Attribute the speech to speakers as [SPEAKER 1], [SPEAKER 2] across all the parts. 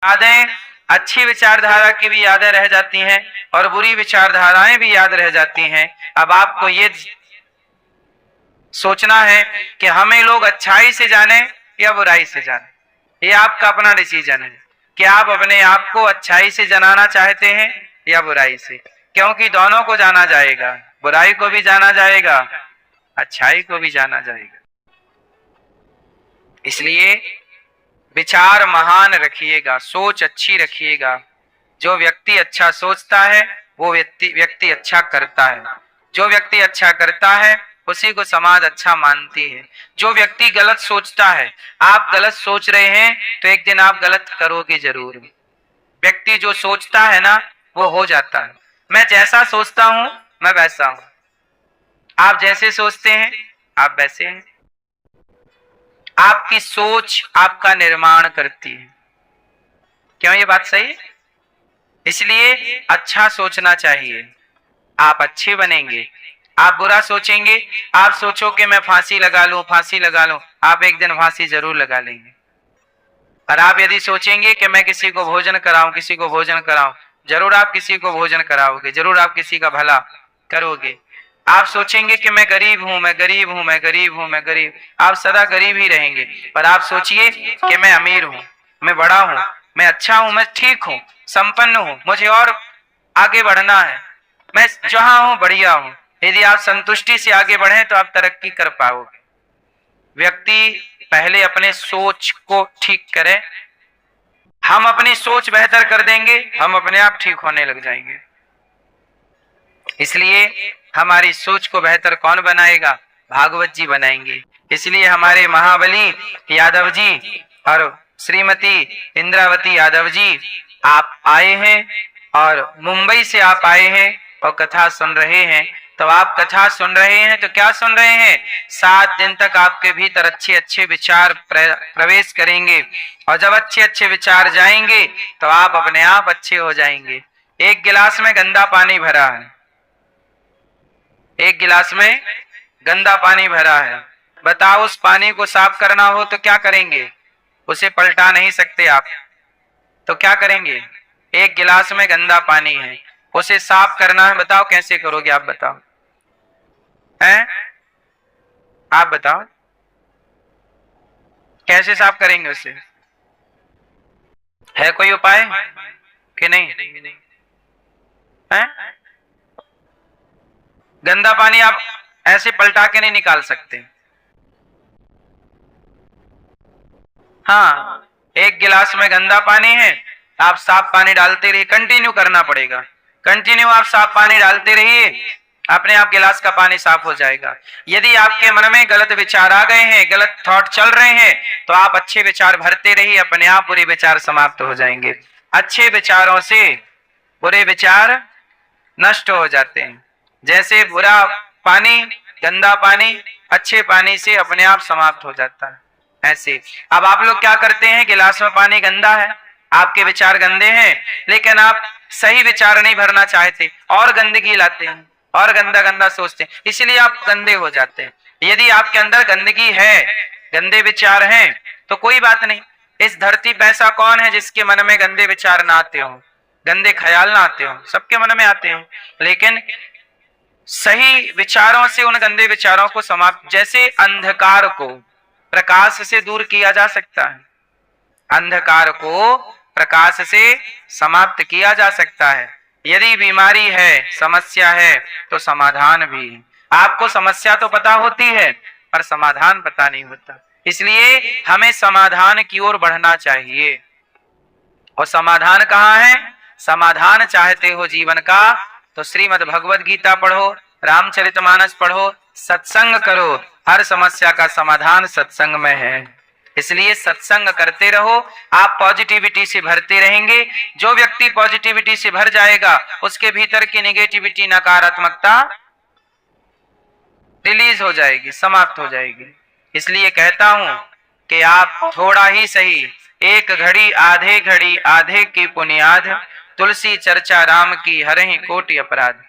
[SPEAKER 1] यादें अच्छी विचारधारा की भी यादें रह जाती हैं और बुरी विचारधाराएं भी याद रह जाती हैं। अब आपको ये सोचना है कि हमें लोग अच्छाई से जाने या बुराई से जाने, ये आपका अपना डिसीजन है कि आप अपने आप को अच्छाई से जनाना चाहते हैं या बुराई से, क्योंकि दोनों को जाना जाएगा, बुराई को भी जाना जाएगा, अच्छाई को भी जाना जाएगा। इसलिए विचार महान रखिएगा, सोच अच्छी रखिएगा। जो व्यक्ति अच्छा सोचता है वो व्यक्ति अच्छा करता है। जो व्यक्ति अच्छा करता है उसी को समाज अच्छा मानती है। जो व्यक्ति गलत सोचता है, आप गलत सोच रहे हैं तो एक दिन आप गलत करोगे जरूर। व्यक्ति जो सोचता है ना वो हो जाता है। मैं जैसा सोचता हूं मैं वैसा हूं, आप जैसे सोचते हैं आप वैसे हैं। आपकी सोच आपका निर्माण करती है। क्यों ये बात सही है? इसलिए अच्छा सोचना चाहिए, आप अच्छे बनेंगे। आप बुरा सोचेंगे, आप सोचो कि मैं फांसी लगा लूं, फांसी लगा लूं, आप एक दिन फांसी जरूर लगा लेंगे। और आप यदि सोचेंगे कि मैं किसी को भोजन कराऊं, किसी को भोजन कराऊं, जरूर आप किसी को भोजन कराओगे, जरूर आप किसी का भला करोगे। आप सोचेंगे कि मैं गरीब हूं, मैं गरीब हूं, मैं गरीब हूं, मैं गरीब, आप सदा गरीब ही रहेंगे। पर आप सोचिए कि मैं अमीर हूं, मैं बड़ा हूं, मैं अच्छा हूं, मैं ठीक हूं, संपन्न हूं, मुझे और आगे बढ़ना है, मैं जहां हूं बढ़िया हूं। यदि आप संतुष्टि से आगे बढ़े तो आप तरक्की कर पाओगे। व्यक्ति पहले अपने सोच को ठीक करे, हम अपनी सोच बेहतर कर देंगे, हम अपने आप ठीक होने लग जाएंगे। इसलिए हमारी सोच को बेहतर कौन बनाएगा? भागवत जी बनाएंगे। इसलिए हमारे महाबली यादव जी और श्रीमती इंद्रावती यादव जी आप आए हैं और मुंबई से आप आए हैं और कथा सुन रहे हैं। तो आप कथा सुन रहे हैं तो क्या सुन रहे हैं? 7 दिन तक आपके भीतर अच्छे अच्छे विचार प्रवेश करेंगे और जब अच्छे अच्छे विचार जाएंगे तो आप अपने आप अच्छे हो जाएंगे। एक गिलास में गंदा पानी भरा है, एक गिलास में गंदा पानी भरा है, बताओ उस पानी को साफ करना हो तो क्या करेंगे? उसे पलटा नहीं सकते आप, तो क्या करेंगे? एक गिलास में गंदा पानी है, उसे साफ करना है, बताओ कैसे करोगे? आप बताओ, हैं? आप बताओ कैसे साफ करेंगे उसे? है कोई उपाय कि नहीं? है? गंदा पानी आप ऐसे पलटा के नहीं निकाल सकते। हाँ, एक गिलास में गंदा पानी है, आप साफ पानी डालते रहिए, कंटिन्यू करना पड़ेगा, कंटिन्यू आप साफ पानी डालते रहिए, अपने आप गिलास का पानी साफ हो जाएगा। यदि आपके मन में गलत विचार आ गए हैं, गलत थॉट चल रहे हैं, तो आप अच्छे विचार भरते रहिए, अपने आप बुरे विचार समाप्त हो जाएंगे। अच्छे विचारों से बुरे विचार नष्ट हो जाते हैं। जैसे बुरा पानी, गंदा पानी अच्छे पानी से अपने आप समाप्त हो जाता है, ऐसे। अब आप लोग क्या करते हैं? गिलास में पानी गंदा है, आपके विचार गंदे हैं, लेकिन आप सही विचार नहीं भरना चाहते और गंदगी लाते हैं और गंदा गंदा सोचते हैं, इसलिए आप गंदे हो जाते हैं। यदि आपके अंदर गंदगी है, गंदे विचार हैं, तो कोई बात नहीं। इस धरती पे ऐसा कौन है जिसके मन में गंदे विचार ना आते हो, गंदे ख्याल ना आते हो? सबके मन में आते हैं, लेकिन सही विचारों से उन गंदे विचारों को समाप्त, जैसे अंधकार को प्रकाश से दूर किया जा सकता है, अंधकार को प्रकाश से समाप्त किया जा सकता है। यदि बीमारी है, समस्या है, तो समाधान भी है। आपको समस्या तो पता होती है पर समाधान पता नहीं होता, इसलिए हमें समाधान की ओर बढ़ना चाहिए। और समाधान कहाँ है? समाधान चाहते हो जीवन का तो श्रीमद् भगवद गीता पढ़ो, रामचरितमानस पढ़ो, सत्संग करो। हर समस्या का समाधान सत्संग में है, इसलिए सत्संग करते रहो। आप पॉजिटिविटी से भरते रहेंगे। जो व्यक्ति पॉजिटिविटी से भर जाएगा उसके भीतर की नेगेटिविटी, नकारात्मकता रिलीज हो जाएगी, समाप्त हो जाएगी। इसलिए कहता हूं कि आप थोड़ा ही सही, एक घड़ी आधे की पुनियाद, तुलसी चर्चा राम की हरहि कोटि अपराध।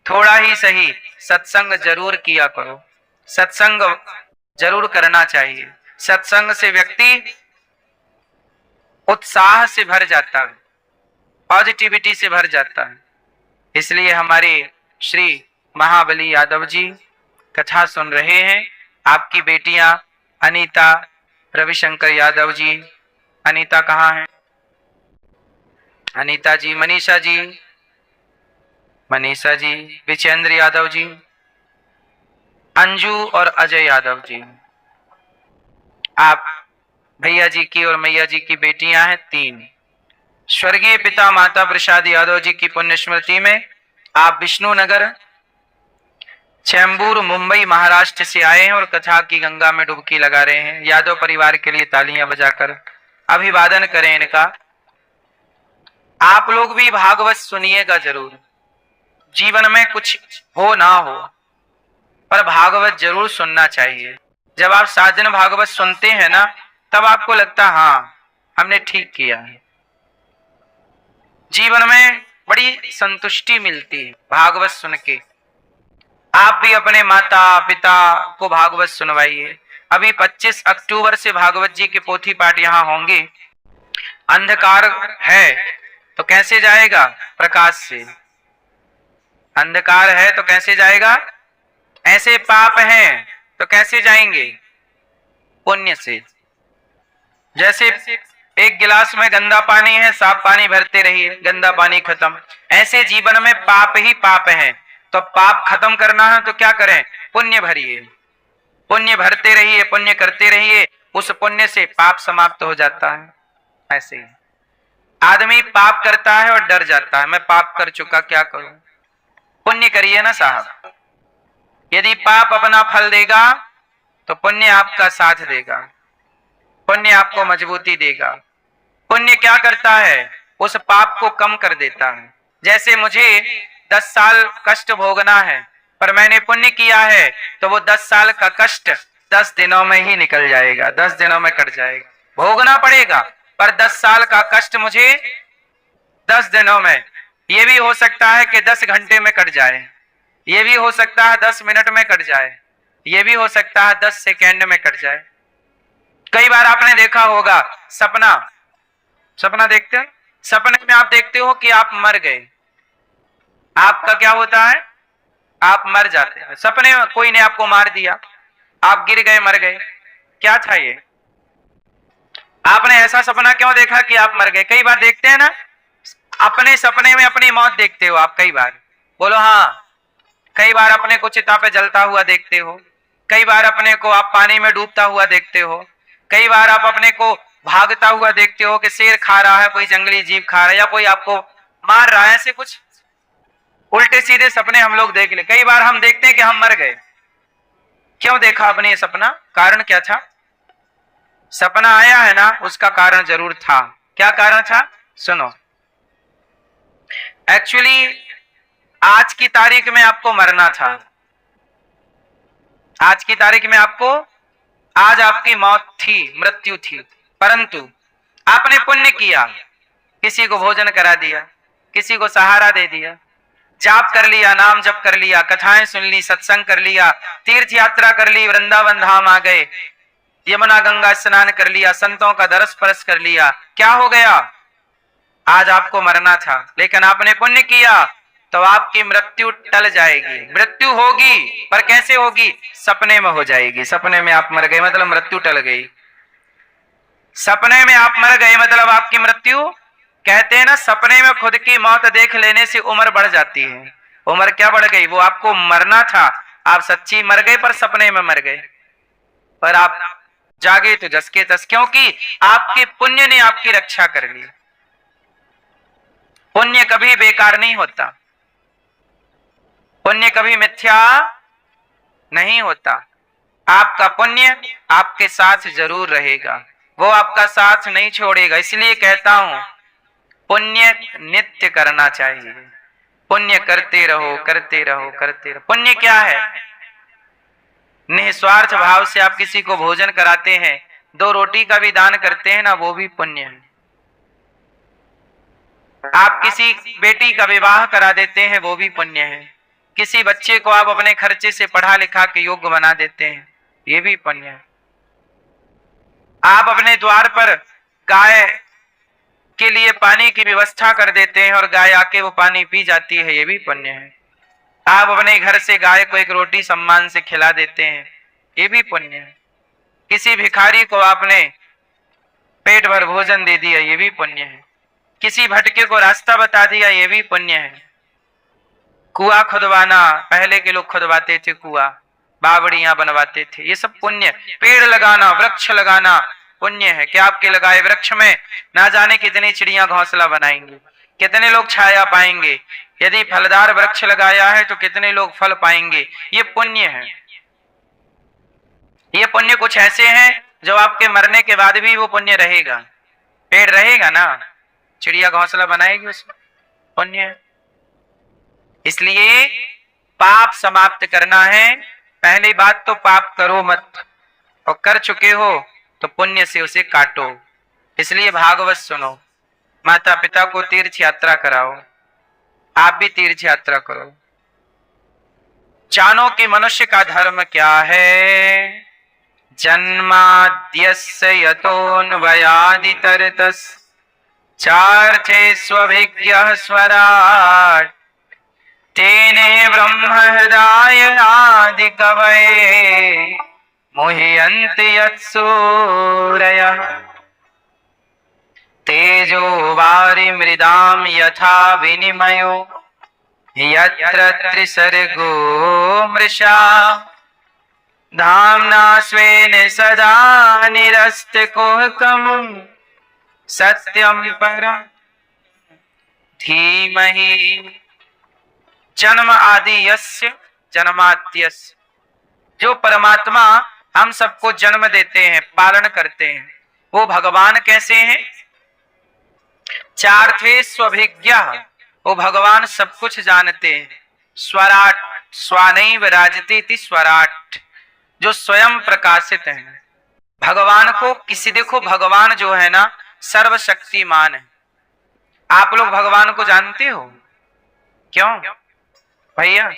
[SPEAKER 1] थोड़ा ही सही सत्संग जरूर किया करो, सत्संग जरूर करना चाहिए। सत्संग से व्यक्ति उत्साह से भर जाता है, पॉजिटिविटी से भर जाता है। इसलिए हमारे श्री महाबली यादव जी कथा सुन रहे हैं। आपकी बेटियां अनीता, रविशंकर यादव जी, अनीता कहाँ है? अनीता जी, मनीषा जी, मनीषा जी, विचेंद्र यादव जी, अंजू और अजय यादव जी। आप भैया जी की और मैया जी की बेटियां हैं 3। स्वर्गीय पिता माता प्रसाद यादव जी की पुण्य स्मृति में आप विष्णुनगर, चैम्बूर, मुंबई, महाराष्ट्र से आए हैं और कथा की गंगा में डुबकी लगा रहे हैं। यादव परिवार के लिए तालियां बजाकर अभिवादन करें इनका। आप लोग भी भागवत सुनिएगा जरूर। जीवन में कुछ हो ना हो पर भागवत जरूर सुनना चाहिए। जब आप 7 दिन भागवत सुनते हैं ना, तब आपको लगता है हाँ हमने ठीक किया है। जीवन में बड़ी संतुष्टि मिलती है भागवत सुन के। आप भी अपने माता पिता को भागवत सुनवाइए। अभी 25 अक्टूबर से भागवत जी के पोथी पाठ यहाँ होंगे। अंधकार है तो कैसे जाएगा? प्रकाश से। अंधकार है तो कैसे जाएगा? ऐसे पाप हैं तो कैसे जाएंगे? पुण्य से। जैसे एक गिलास में गंदा पानी है, साफ पानी भरते रहिए, गंदा पानी खत्म। ऐसे जीवन में पाप ही पाप है, तो पाप खत्म करना है तो क्या करें? पुण्य भरिए, पुण्य भरते रहिए, पुण्य करते रहिए। उस पुण्य से पाप समाप्त हो जाता है। ऐसे ही आदमी पाप करता है और डर जाता है, मैं पाप कर चुका, क्या करूं? पुण्य करिए ना साहब। यदि पाप अपना फल देगा तो पुण्य आपका साथ देगा, पुण्य आपको मजबूती देगा। पुण्य क्या करता है? उस पाप को कम कर देता है। जैसे मुझे 10 साल कष्ट भोगना है, पर मैंने पुण्य किया है तो वो 10 साल का कष्ट 10 दिनों में ही निकल जाएगा, 10 दिनों में कट जाएगा। भोगना पड़ेगा पर 10 साल का कष्ट मुझे 10 दिनों में। ये भी हो सकता है कि 10 घंटे में कट जाए, ये भी हो सकता है 10 मिनट में कट जाए, ये भी हो सकता है 10 सेकेंड में कट जाए। कई बार आपने देखा होगा सपना देखते हो, सपने में आप देखते हो कि आप मर गए। आपका क्या होता है? आप मर जाते हैं। सपने में कोई ने आपको मार दिया, आप गिर गए, मर गए। क्या था ये? आपने ऐसा सपना क्यों देखा कि आप मर गए? कई बार देखते हैं ना, अपने सपने में अपनी मौत देखते हो आप। कई बार बोलो हाँ। कई बार अपने को चिता पे जलता हुआ देखते हो, कई बार अपने को आप पानी में डूबता हुआ देखते हो, कई बार आप अपने को भागता हुआ देखते हो कि शेर खा रहा है, कोई जंगली जीव खा रहा है, या कोई आपको मार रहा है। ऐसे कुछ उल्टे सीधे सपने हम लोग देख ले। कई बार हम देखते हैं कि हम मर गए। क्यों देखा आपने ये सपना? कारण क्या था? सपना आया है ना, उसका कारण जरूर था। क्या कारण था? सुनो। एक्चुअली आज की तारीख में आपको मरना था। आज की तारीख में आपको, आज आपकी मौत थी, मृत्यु थी, परंतु आपने पुण्य किया, किसी को भोजन करा दिया, किसी को सहारा दे दिया, जाप कर लिया, नाम जप कर लिया, कथाएं सुन ली, सत्संग कर लिया, तीर्थ यात्रा कर ली, वृंदावन धाम आ गए, यमुना गंगा स्नान कर लिया, संतों का दरस परस कर लिया। क्या हो गया? आज आपको मरना था, लेकिन आपने पुण्य किया तो आपकी मृत्यु टल जाएगी। मृत्यु होगी पर कैसे होगी? सपने में हो जाएगी। सपने में आप मर गए मतलब मृत्यु टल गई। सपने में आप मर गए मतलब आपकी मृत्यु, कहते हैं ना सपने में खुद की मौत देख लेने से उम्र बढ़ जाती है। उम्र क्या बढ़ गई? वो आपको मरना था, आप सच्ची मर गए पर सपने में मर गए। पर आप जागे तो जस के तस, क्योंकि आपके पुण्य ने आपकी रक्षा कर ली। पुण्य कभी बेकार नहीं होता, पुण्य कभी मिथ्या नहीं होता। आपका पुण्य आपके साथ जरूर रहेगा, वो आपका साथ नहीं छोड़ेगा। इसलिए कहता हूं पुण्य नित्य करना चाहिए। पुण्य करते रहो, करते रहो, करते रहो। पुण्य क्या है? निस्वार्थ भाव से आप किसी को भोजन कराते हैं, 2 रोटी का भी दान करते हैं ना, वो भी पुण्य है। आप किसी बेटी का विवाह करा देते हैं, वो भी पुण्य है। किसी बच्चे को आप अपने खर्चे से पढ़ा लिखा के योग्य बना देते हैं, ये भी पुण्य है। आप अपने द्वार पर गाय उसके लिए पानी की व्यवस्था कर देते हैं और गाय आके वो पानी पी जाती है, ये भी पुण्य है। आप अपने घर से गाय को एक रोटी सम्मान से खिला देते हैं, ये भी पुण्य है। किसी भिखारी को आपने पेट भर भोजन दे दिया, ये भी पुण्य है। किसी भटके को रास्ता बता दिया, ये भी पुण्य है। कुआं खुदवाना, पहले के लोग खुदवाते थे कुआं, बावड़ियां बनवाते थे, ये सब पुण्य। पेड़ लगाना, वृक्ष लगाना पुण्य है कि आपके लगाए वृक्ष में ना जाने कितनी चिड़ियां घोंसला बनाएंगी, कितने लोग छाया पाएंगे। यदि फलदार वृक्ष लगाया है तो कितने लोग फल पाएंगे, ये पुण्य है। ये पुण्य कुछ ऐसे हैं जो आपके मरने के बाद भी वो पुण्य रहेगा। पेड़ रहेगा ना, चिड़िया घोंसला बनाएगी, उसमें पुण्य है। इसलिए पाप समाप्त करना है, पहली बात तो पाप करो मत, और कर चुके हो तो पुण्य से उसे काटो। इसलिए भागवत सुनो, माता पिता को तीर्थ यात्रा कराओ, आप भी तीर्थ यात्रा करो। जानो कि मनुष्य का धर्म क्या है। जन्माद्यस्य यतोऽन्वयादितरतस् चार्थेष्वभिज्ञः स्वराट् तेने ब्रह्म हृदय आदि कवये मुह्यन्ति यत्सूरयः तेजो वारिमृदां यथा विनिमयो यत्र त्रिसर्गो मृषा धाम्ना स्वेन सदा निरस्तकुहकं सत्यं परं धीमहि। जन्म आदि यस्य जन्माद्यस्य, जो परमात्मा हम सबको जन्म देते हैं, पालन करते हैं, वो भगवान कैसे हैं। चार्थे स्वभिज्ञः, वो भगवान सब कुछ जानते हैं। स्वराट, स्वानैव राजते इति स्वराट, जो स्वयं प्रकाशित है। भगवान को किसी, देखो भगवान जो है ना सर्वशक्तिमान है। आप लोग भगवान को जानते हो? क्यों भैया,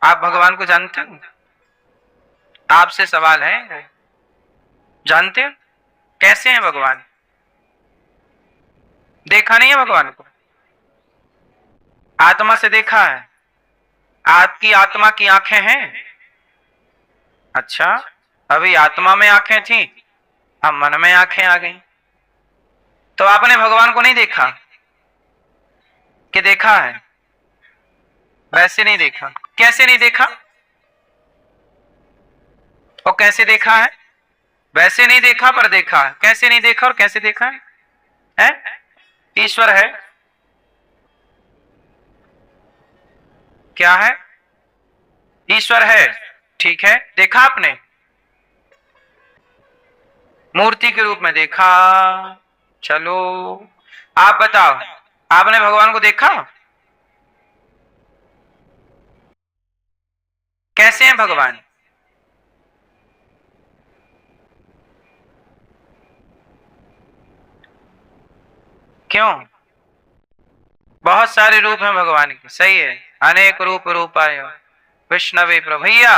[SPEAKER 1] आप भगवान को जानते हो? आपसे सवाल है, जानते हो कैसे हैं भगवान? देखा नहीं है भगवान को, आत्मा से देखा है। आपकी आत्मा की आंखें हैं? अच्छा, अभी आत्मा में आंखें थी, अब मन में आंखें आ गई, तो आपने भगवान को नहीं देखा कि देखा है? वैसे नहीं देखा। कैसे नहीं देखा? और कैसे देखा है? वैसे नहीं देखा पर देखा है। कैसे नहीं देखा और कैसे देखा है? ईश्वर है, क्या है? ईश्वर है, ठीक है, देखा आपने? मूर्ति के रूप में देखा। चलो आप बताओ, आपने भगवान को देखा? कैसे हैं भगवान? क्यों? बहुत सारे रूप हैं भगवान के, सही है, अनेक रूप रूपाय विष्णवे प्रभु। भैया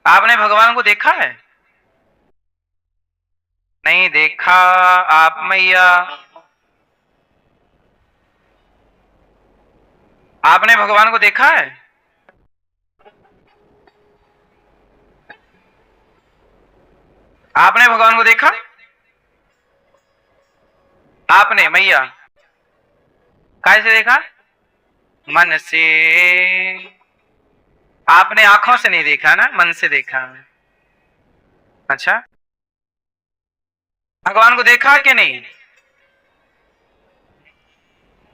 [SPEAKER 1] आपने भगवान को देखा है? नहीं देखा। आप मैया, आपने भगवान को देखा है? आपने भगवान को देखा? आपने मैया कैसे देखा? मन से। आपने आंखों से नहीं देखा ना, मन से देखा। अच्छा, भगवान को देखा कि नहीं?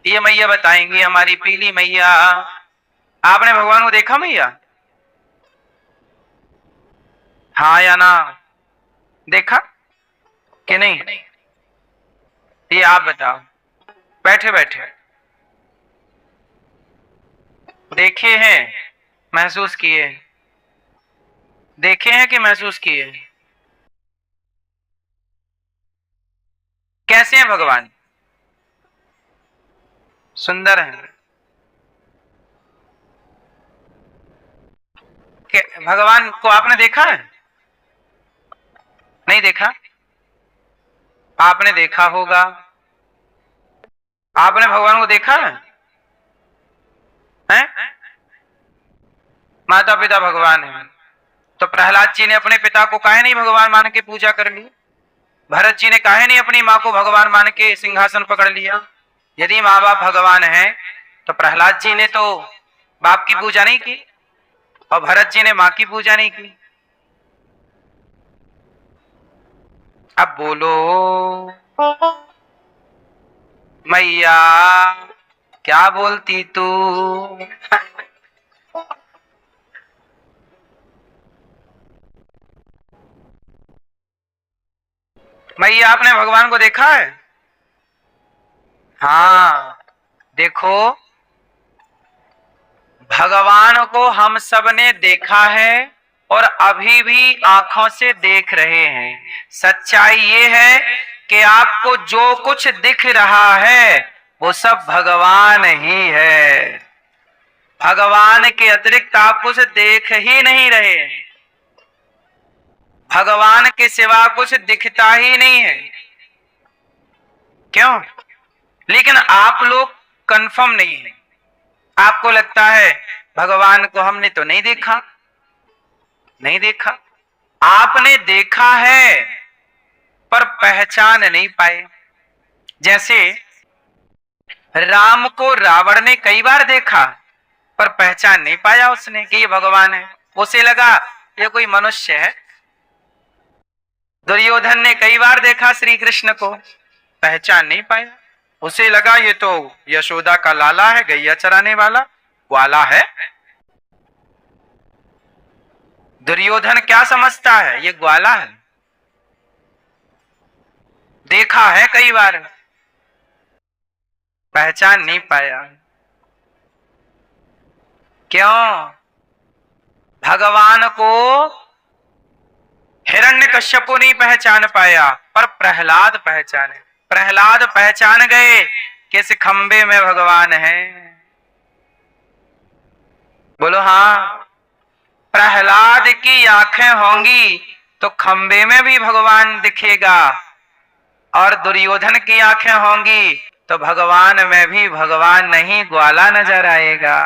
[SPEAKER 1] ये मैया बताएंगी, हमारी पीली मैया। आपने भगवान को देखा मैया? हाँ या ना? देखा कि नहीं? ये आप बताओ, बैठे बैठे देखे हैं, महसूस किए? देखे हैं कि महसूस किए? कैसे हैं भगवान? सुंदर हैं। भगवान को आपने देखा है? नहीं देखा? आपने देखा होगा, आपने भगवान को देखा है? माता पिता भगवान है, तो प्रहलाद जी ने अपने पिता को काहे नहीं भगवान मान के पूजा कर ली? भरत जी ने काहे नहीं अपनी माँ को भगवान मान के सिंहासन पकड़ लिया? यदि माँ बाप भगवान है तो प्रहलाद जी ने तो बाप की पूजा नहीं की और भरत जी ने माँ की पूजा नहीं की। अब बोलो मैया क्या बोलती तू? मैया आपने भगवान को देखा है? हाँ देखो, भगवान को हम सब ने देखा है और अभी भी आंखों से देख रहे हैं। सच्चाई ये है कि आपको जो कुछ दिख रहा है वो सब भगवान ही है। भगवान के अतिरिक्त आप कुछ देख ही नहीं रहे हैं। भगवान के सिवा कुछ दिखता ही नहीं है। क्यों? लेकिन आप लोग कंफर्म नहीं है। आपको लगता है भगवान को हमने तो नहीं देखा। नहीं देखा, आपने देखा है पर पहचान नहीं पाए। जैसे राम को रावण ने कई बार देखा पर पहचान नहीं पाया उसने कि ये भगवान है। उसे लगा ये कोई मनुष्य है। दुर्योधन ने कई बार देखा श्री कृष्ण को, पहचान नहीं पाया। उसे लगा ये तो यशोदा का लाला है, गैया चराने वाला ग्वाला है। दुर्योधन क्या समझता है? ये ग्वाला है। देखा है कई बार, पहचान नहीं पाया। क्यों? भगवान को हिरण्यकश्यपु नहीं पहचान पाया पर प्रहलाद पहचाने। प्रहलाद पहचान गए कि इस खंबे में भगवान है। बोलो हाँ। प्रहलाद की आंखें होंगी तो खंबे में भी भगवान दिखेगा और दुर्योधन की आंखें होंगी तो भगवान में भी भगवान नहीं ग्वाला नजर आएगा।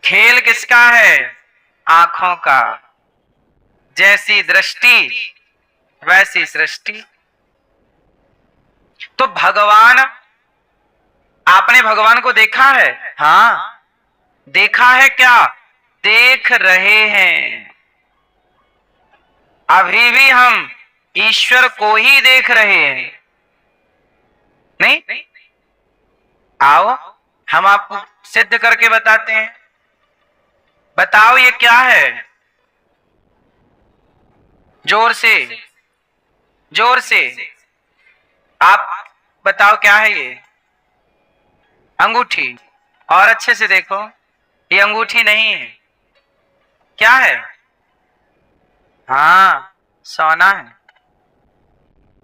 [SPEAKER 1] खेल किसका है? आंखों का। जैसी दृष्टि वैसी सृष्टि। तो भगवान, आपने भगवान को देखा है? हाँ देखा है। क्या देख रहे हैं? अभी भी हम ईश्वर को ही देख रहे हैं। नहीं? आओ हम आपको सिद्ध करके बताते हैं। बताओ ये क्या है? जोर से, जोर से आप बताओ क्या है ये? अंगूठी। और अच्छे से देखो, ये अंगूठी नहीं है। क्या है? हाँ सोना है।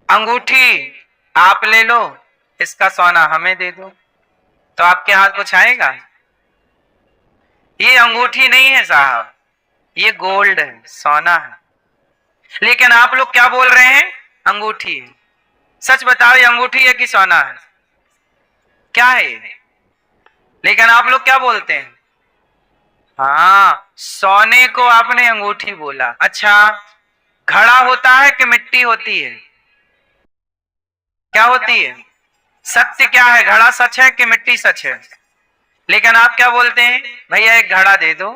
[SPEAKER 1] अंगूठी आप ले लो, इसका सोना हमें दे दो, तो आपके हाथ कुछ आएगा? ये अंगूठी नहीं है साहब, ये गोल्ड है, सोना है। लेकिन आप लोग क्या बोल रहे हैं? अंगूठी है। सच बताओ ये अंगूठी है कि सोना है? क्या है ये? लेकिन आप लोग क्या बोलते हैं? हाँ सोने को आपने अंगूठी बोला। अच्छा घड़ा होता है कि मिट्टी होती है? क्या होती है? सत्य क्या है? घड़ा सच है कि मिट्टी सच है? लेकिन आप क्या बोलते हैं? भैया एक घड़ा दे दो।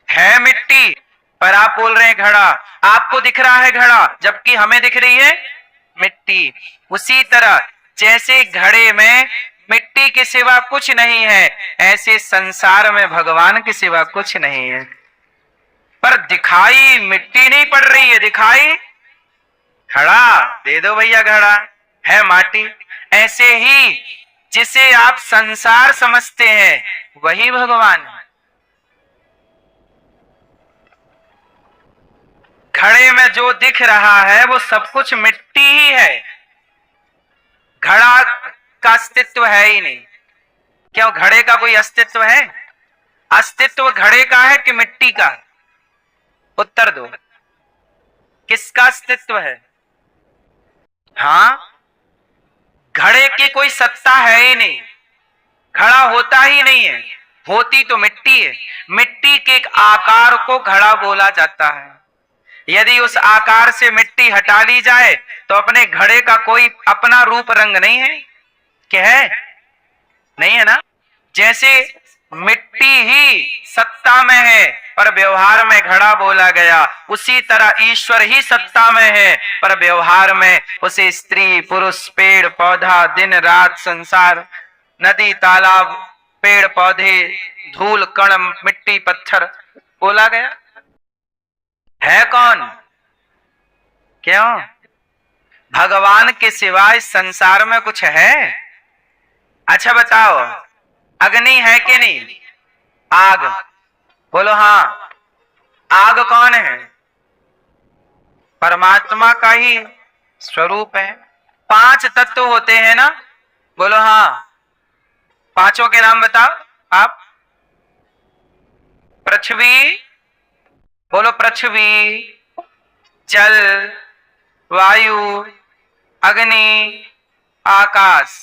[SPEAKER 1] है मिट्टी पर आप बोल रहे हैं घड़ा। आपको दिख रहा है घड़ा जबकि हमें दिख रही है मिट्टी। उसी तरह जैसे घड़े में मिट्टी के सिवा कुछ नहीं है, ऐसे संसार में भगवान के सिवा कुछ नहीं है। पर दिखाई मिट्टी नहीं पड़ रही है, दिखाई घड़ा। दे दो भैया घड़ा, है माटी। ऐसे ही जिसे आप संसार समझते हैं वही भगवान है। घड़े में जो दिख रहा है वो सब कुछ मिट्टी ही है, घड़ा का अस्तित्व है ही नहीं। क्यों? घड़े का कोई अस्तित्व है? अस्तित्व घड़े का है कि मिट्टी का? उत्तर दो, किसका अस्तित्व है? हाँ की कोई सत्ता है ही नहीं, घड़ा होता ही नहीं है, होती तो मिट्टी है। मिट्टी के एक आकार को घड़ा बोला जाता है। यदि उस आकार से मिट्टी हटा ली जाए तो अपने घड़े का कोई अपना रूप रंग नहीं है, क्या है? नहीं है ना। जैसे मिट्टी ही सत्ता में है पर व्यवहार में घड़ा बोला गया, उसी तरह ईश्वर ही सत्ता में है पर व्यवहार में उसे स्त्री पुरुष पेड़ पौधा दिन रात संसार नदी तालाब पेड़ पौधे धूल कण मिट्टी पत्थर बोला गया। है कौन? क्यों? भगवान के सिवा इस संसार में कुछ है? अच्छा बताओ, अग्नि है कि नहीं? आग बोलो। हाँ, आग कौन है? परमात्मा का ही स्वरूप है। 5 तत्व होते हैं ना, बोलो। हाँ, पांचों के नाम बताओ आप। पृथ्वी बोलो, पृथ्वी जल वायु अग्नि आकाश।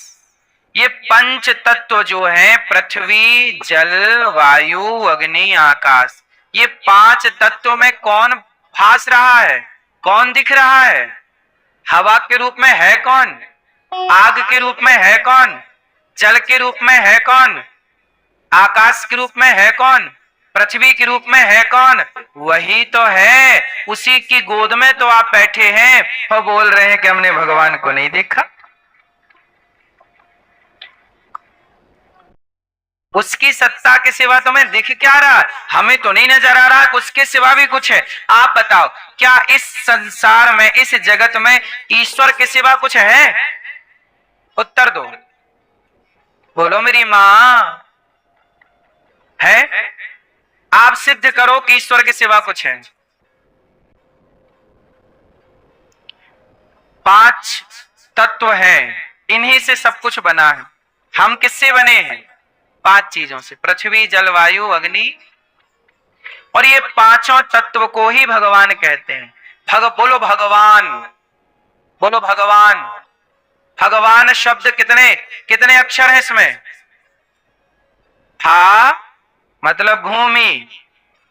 [SPEAKER 1] ये 5 तत्व जो है, पृथ्वी जल वायु अग्नि आकाश, ये 5 तत्वों में कौन भास रहा है, कौन दिख रहा है? हवा के रूप में है कौन? आग के रूप में है कौन? जल के रूप में है कौन? आकाश के रूप में है कौन? पृथ्वी के रूप में है कौन? वही तो है। उसी की गोद में तो आप बैठे हैं और बोल रहे हैं कि हमने भगवान को नहीं देखा। उसकी सत्ता के सिवा तुम्हें दिख क्या रहा? हमें तो नहीं नजर आ रहा, उसके सिवा भी कुछ है। आप बताओ, क्या इस संसार में इस जगत में ईश्वर के सिवा कुछ है? उत्तर दो, बोलो मेरी मां। है? आप सिद्ध करो कि ईश्वर के सिवा कुछ है। 5 तत्व हैं, इन्हीं से सब कुछ बना है। हम किससे बने हैं? 5 चीजों से, पृथ्वी जल वायु अग्नि। और ये 5 तत्व को ही भगवान कहते हैं। बोलो भगवान, बोलो भगवान। भगवान शब्द कितने कितने अक्षर है इसमें? हा मतलब भूमि,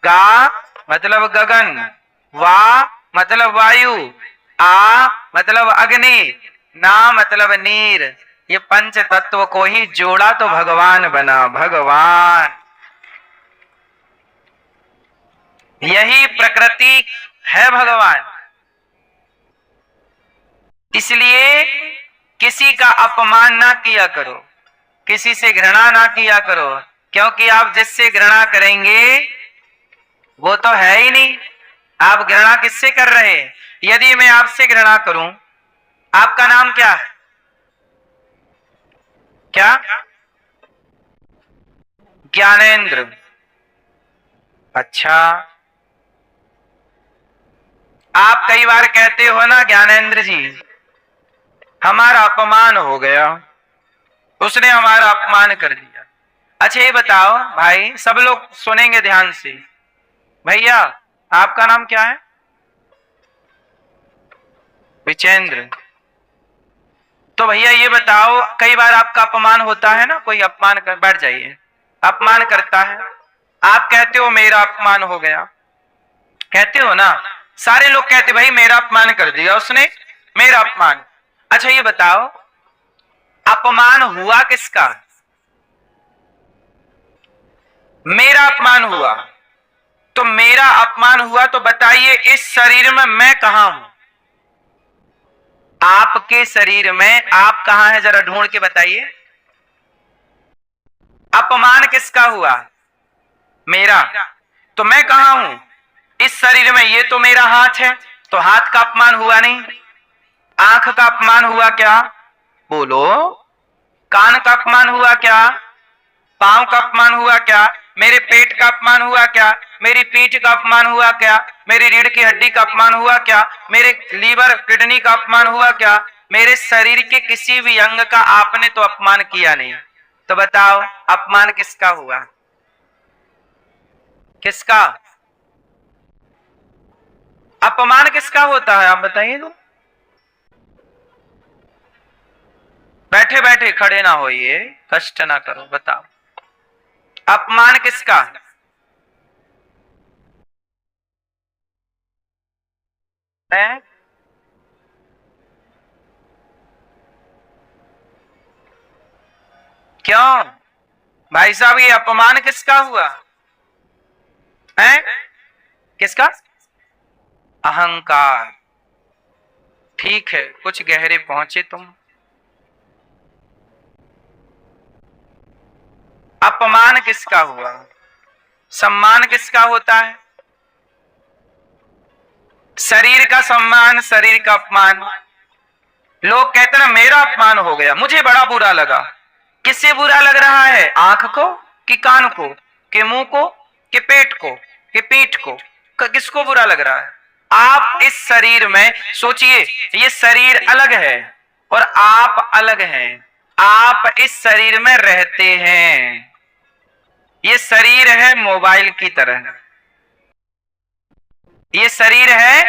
[SPEAKER 1] गा मतलब गगन, वा मतलब वायु, आ मतलब अग्नि, ना मतलब नीर। ये 5 तत्व को ही जोड़ा तो भगवान बना। भगवान, यही प्रकृति है भगवान। इसलिए किसी का अपमान ना किया करो, किसी से घृणा ना किया करो, क्योंकि आप जिससे घृणा करेंगे वो तो है ही नहीं। आप घृणा किससे कर रहे हैं? यदि मैं आपसे घृणा करूं, आपका नाम क्या है? क्या? ज्ञानेंद्र। अच्छा, आप कई बार कहते हो ना, ज्ञानेंद्र जी हमारा अपमान हो गया, उसने हमारा अपमान कर दिया। अच्छा ये बताओ भाई, सब लोग सुनेंगे ध्यान से। भैया आपका नाम क्या है? विचेंद्र। तो भैया ये बताओ, कई बार आपका अपमान होता है ना, कोई अपमान कर, बैठ जाइए, अपमान करता है, आप कहते हो मेरा अपमान हो गया, कहते हो ना। सारे लोग कहते भाई मेरा अपमान कर दिया उसने, मेरा अपमान। अच्छा ये बताओ, अपमान हुआ किसका? मेरा अपमान हुआ। तो मेरा अपमान हुआ तो बताइए, इस शरीर में मैं कहां हूं? आपके शरीर में आप कहां हैं, जरा ढूंढ के बताइए। अपमान किसका हुआ? मेरा। तो मैं कहां हूं इस शरीर में? ये तो मेरा हाथ है, तो हाथ का अपमान हुआ नहीं। आंख का अपमान हुआ क्या? बोलो। कान का अपमान हुआ क्या? पांव का अपमान हुआ क्या? मेरे पेट का अपमान हुआ क्या? मेरी पीठ का अपमान हुआ क्या? मेरी रीढ़ की हड्डी का अपमान हुआ क्या? मेरे लीवर किडनी का अपमान हुआ क्या? मेरे शरीर के किसी भी अंग का आपने तो अपमान किया नहीं। तो बताओ अपमान किसका हुआ? किसका अपमान किसका होता है? आप बताइए तो। बैठे बैठे बैठे खड़े ना होइए, कष्ट ना करो। बताओ अपमान किसका? है? क्यों भाई साहब, ये अपमान किसका हुआ है? किसका? अहंकार। ठीक है, कुछ गहरे पहुंचे तुम। अपमान किसका हुआ? सम्मान किसका होता है? शरीर का सम्मान, शरीर का अपमान। लोग कहते हैं मेरा अपमान हो गया, मुझे बड़ा बुरा लगा। किससे बुरा लग रहा है? आंख को कि कान को कि मुंह को कि पेट को कि पीठ को? किसको बुरा लग रहा है? आप इस शरीर में सोचिए, ये शरीर अलग है और आप अलग हैं। आप इस शरीर में रहते हैं। ये शरीर है मोबाइल की तरह, ये शरीर है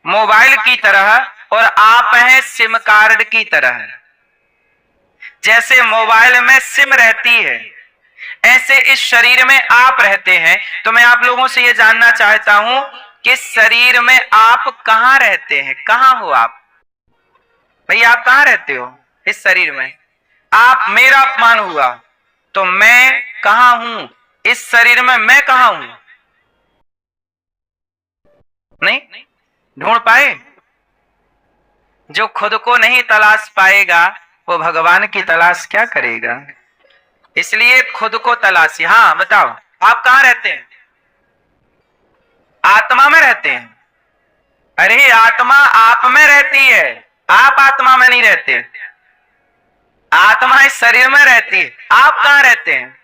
[SPEAKER 1] मोबाइल की तरह और आप हैं सिम कार्ड की तरह। जैसे मोबाइल में सिम रहती है, ऐसे इस शरीर में आप रहते हैं। तो मैं आप लोगों से यह जानना चाहता हूं कि शरीर में आप कहां रहते हैं? कहां हो आप? भैया आप कहां रहते हो इस शरीर में? आप, मेरा अपमान हुआ तो मैं कहां हूं इस शरीर में? मैं कहां हूं? नहीं ढूंढ पाए? जो खुद को नहीं तलाश पाएगा वो भगवान की तलाश क्या करेगा? इसलिए खुद को तलाशी। हाँ बताओ, आप कहां रहते हैं? आत्मा में रहते हैं। अरे आत्मा आप में रहती है, आप आत्मा में नहीं रहते। आत्मा इस शरीर में रहती है। आप कहां रहते हैं?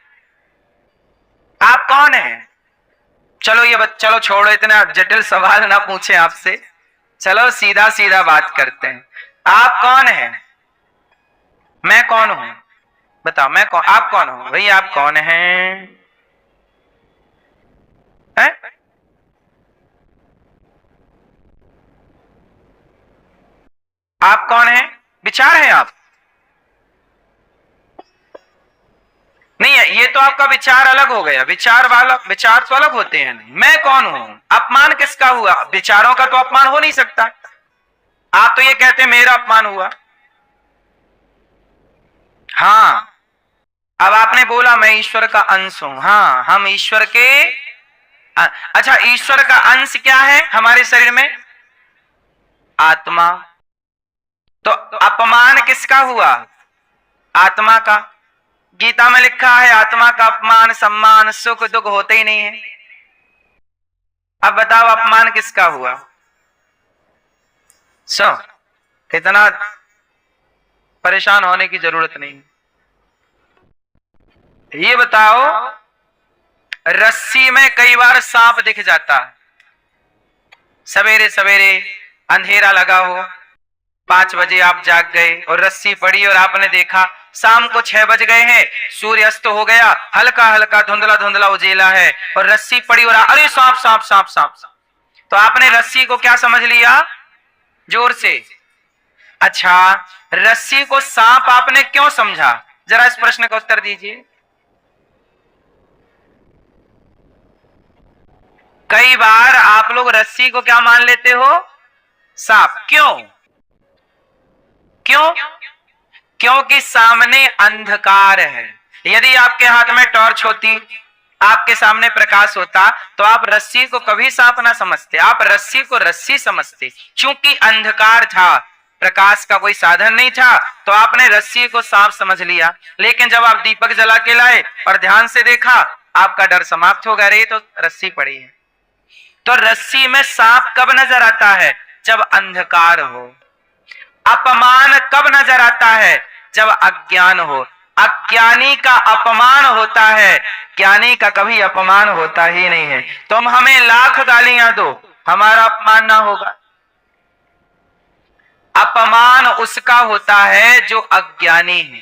[SPEAKER 1] आप कौन है? चलो ये चलो छोड़ो, इतना जटिल सवाल ना पूछे आपसे। चलो सीधा सीधा बात करते हैं। आप कौन है? मैं कौन हूं? बताओ मैं कौन? आप कौन हो भाई? आप कौन हैं? है? आप कौन हैं? विचार है आप? नहीं है, ये तो आपका विचार अलग हो गया। विचार वाला, विचार तो अलग होते हैं। नहीं, मैं कौन हूं? अपमान किसका हुआ? विचारों का तो अपमान हो नहीं सकता। आप तो ये कहते हैं मेरा अपमान हुआ। हाँ, अब आपने बोला मैं ईश्वर का अंश हूं। हाँ, हम ईश्वर के अच्छा, ईश्वर का अंश क्या है हमारे शरीर में? आत्मा। तो अपमान किसका हुआ? आत्मा का। गीता में लिखा है आत्मा का अपमान, सम्मान, सुख दुख होते ही नहीं है। अब बताओ अपमान किसका हुआ? सो इतना परेशान होने की जरूरत नहीं। ये बताओ, रस्सी में कई बार सांप दिख जाता है। सवेरे सवेरे अंधेरा लगा हो, 5 बजे आप जाग गए और रस्सी पड़ी और आपने देखा शाम को 6 बज गए हैं, सूर्य अस्त हो गया, हल्का हल्का धुंधला धुंधला उजेला है और रस्सी पड़ी और अरे सांप सांप सांप सांप। तो आपने रस्सी को क्या समझ लिया? जोर से। अच्छा, रस्सी को सांप आपने क्यों समझा? जरा इस प्रश्न का उत्तर दीजिए। कई बार आप लोग रस्सी को क्या मान लेते हो? सांप। क्यों? क्यों? क्योंकि सामने अंधकार है। यदि आपके हाथ में टॉर्च होती, आपके सामने प्रकाश होता, तो आप रस्सी को कभी सांप ना समझते, आप रस्सी को रस्सी समझते। क्योंकि अंधकार था, प्रकाश का कोई साधन नहीं था, तो आपने रस्सी को सांप समझ लिया। लेकिन जब आप दीपक जला के लाए और ध्यान से देखा, आपका डर समाप्त हो गया, रे तो रस्सी पड़ी है। तो रस्सी में सांप कब नजर आता है? जब अंधकार हो। अपमान कब नजर आता है? जब अज्ञान हो। अज्ञानी का अपमान होता है, ज्ञानी का कभी अपमान होता ही नहीं है। तुम हमें लाख गालियां दो, हमारा अपमान ना होगा। अपमान उसका होता है जो अज्ञानी है।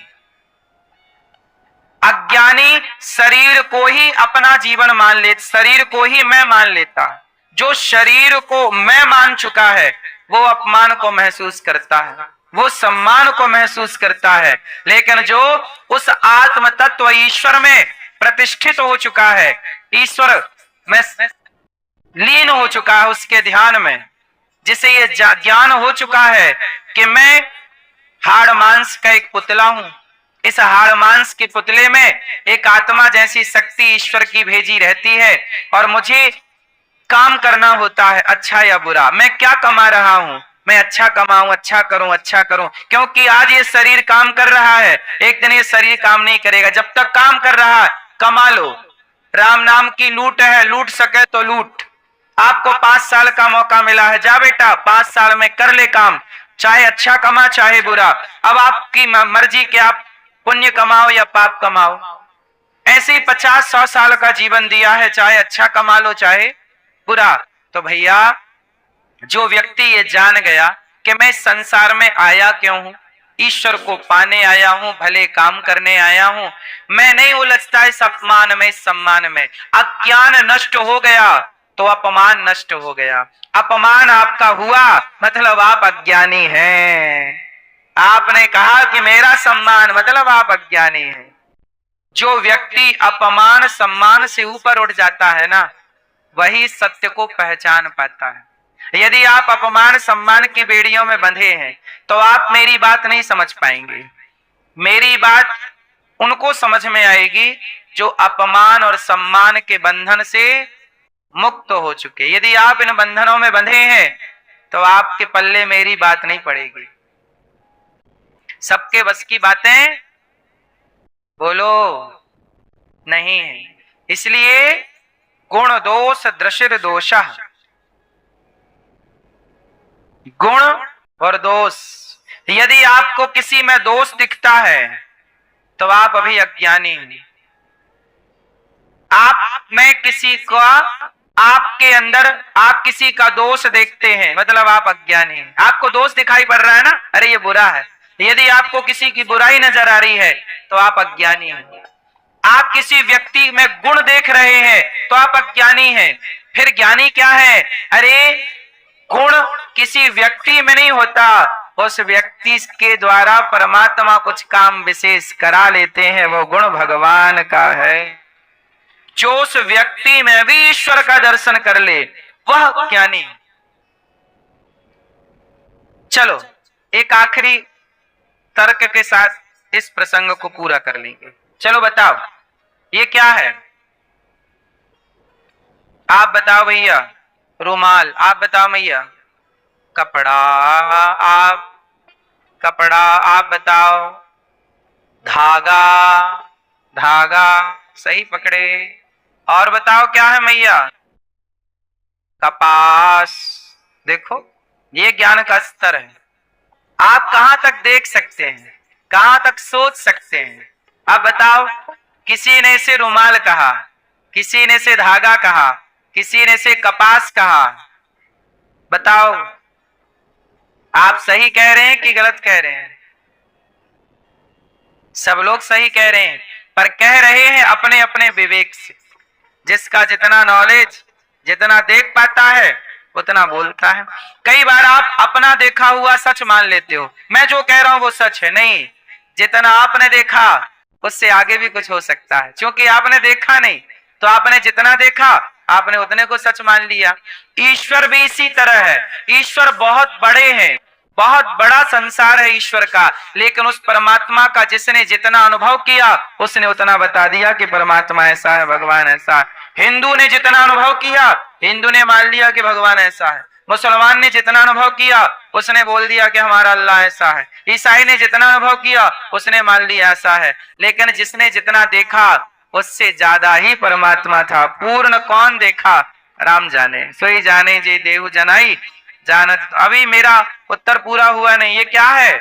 [SPEAKER 1] अज्ञानी शरीर को ही अपना जीवन मान ले, शरीर को ही मैं मान लेता। जो शरीर को मैं मान चुका है वो अपमान को महसूस करता है। वो सम्मान को महसूस करता है। लेकिन जो उस आत्म तत्व ईश्वर में प्रतिष्ठित हो चुका है, ईश्वर में लीन हो चुका है, उसके ध्यान में, जिसे ये ज्ञान हो चुका है कि मैं हाड़ मांस का एक पुतला हूं, इस हाड़ मांस के पुतले में एक आत्मा जैसी शक्ति ईश्वर की भेजी रहती है और मुझे काम करना होता है, अच्छा या बुरा। मैं क्या कमा रहा हूं, मैं अच्छा कमाऊं, अच्छा करूं, क्योंकि आज ये शरीर काम कर रहा है, एक दिन ये शरीर काम नहीं करेगा। जब तक काम कर रहा है कमा लो। राम नाम की लूट है, लूट सके तो लूट। आपको 5 साल का मौका मिला है, जा बेटा 5 साल में कर ले काम, चाहे अच्छा कमा चाहे बुरा। अब आपकी मर्जी कि आप पुण्य कमाओ या पाप कमाओ। ऐसे ही 50-100 साल का जीवन दिया है, चाहे अच्छा कमा लो चाहे बुरा। तो भैया जो व्यक्ति ये जान गया कि मैं संसार में आया क्यों हूं, ईश्वर को पाने आया हूं, भले काम करने आया हूं, मैं नहीं उलझता इस अपमान में, इस सम्मान में। अज्ञान नष्ट हो गया तो अपमान नष्ट हो गया। अपमान आपका हुआ मतलब आप अज्ञानी हैं। आपने कहा कि मेरा सम्मान, मतलब आप अज्ञानी हैं। जो व्यक्ति अपमान सम्मान से ऊपर उठ जाता है ना, वही सत्य को पहचान पाता है। यदि आप अपमान सम्मान की बेड़ियों में बंधे हैं तो आप मेरी बात नहीं समझ पाएंगे। मेरी बात उनको समझ में आएगी जो अपमान और सम्मान के बंधन से मुक्त हो चुके। यदि आप इन बंधनों में बंधे हैं तो आपके पल्ले मेरी बात नहीं पड़ेगी। सबके बस की बातें बोलो नहीं है। इसलिए गुण दोष दृशिर दोषः, गुण और दोष। यदि आपको किसी में दोष दिखता है तो आप अभी अज्ञानी हैं। आप में किसी का, आपके अंदर आप किसी का दोष देखते हैं मतलब आप अज्ञानी हैं। आपको दोष दिखाई पड़ रहा है ना, अरे ये बुरा है। यदि आपको किसी की बुराई नजर आ रही है तो आप अज्ञानी हैं। आप किसी व्यक्ति में गुण देख रहे हैं तो आप अज्ञानी हैं। फिर ज्ञानी क्या है? अरे गुण किसी व्यक्ति में नहीं होता, उस व्यक्ति के द्वारा परमात्मा कुछ काम विशेष करा लेते हैं, वो गुण भगवान का है। जो उस व्यक्ति में भी ईश्वर का दर्शन कर ले वह ज्ञानी। चलो एक आखिरी तर्क के साथ इस प्रसंग को पूरा कर लेंगे। चलो बताओ ये क्या है? आप बताओ भैया। रुमाल। आप बताओ भैया। कपड़ा। आप बताओ। धागा। धागा सही पकड़े। और बताओ क्या है मैया? कपास। देखो ये ज्ञान का स्तर है। आप कहां तक देख सकते हैं, कहां तक सोच सकते हैं? अब बताओ, किसी ने इसे रुमाल कहा, किसी ने इसे धागा कहा, किसी ने इसे कपास कहा। बताओ आप सही कह रहे हैं कि गलत कह रहे हैं? सब लोग सही कह रहे हैं, पर कह रहे हैं अपने अपने विवेक से। जिसका जितना नॉलेज, जितना देख पाता है उतना बोलता है। कई बार आप अपना देखा हुआ सच मान लेते हो, मैं जो कह रहा हूं वो सच है। नहीं, जितना आपने देखा उससे आगे भी कुछ हो सकता है, क्योंकि आपने देखा नहीं तो आपने जितना देखा आपने उतने को सच मान लिया। ईश्वर भी इसी तरह है। ईश्वर बहुत बड़े हैं, बहुत बड़ा संसार है ईश्वर का, लेकिन उस परमात्मा का जिसने जितना अनुभव किया उसने उतना बता दिया कि परमात्मा ऐसा है, भगवान ऐसा है। हिंदू ने जितना अनुभव किया हिंदू ने मान लिया कि भगवान ऐसा है। मुसलमान ने जितना अनुभव किया उसने बोल दिया कि हमारा अल्लाह ऐसा है। ईसाई ने जितना अनुभव किया उसने मान लिया ऐसा है। लेकिन जिसने जितना देखा उससे ज्यादा ही परमात्मा था। पूर्ण कौन देखा? राम जाने सोई जाने जे देहु जनाई जानत। अभी मेरा उत्तर पूरा हुआ नहीं। ये क्या है?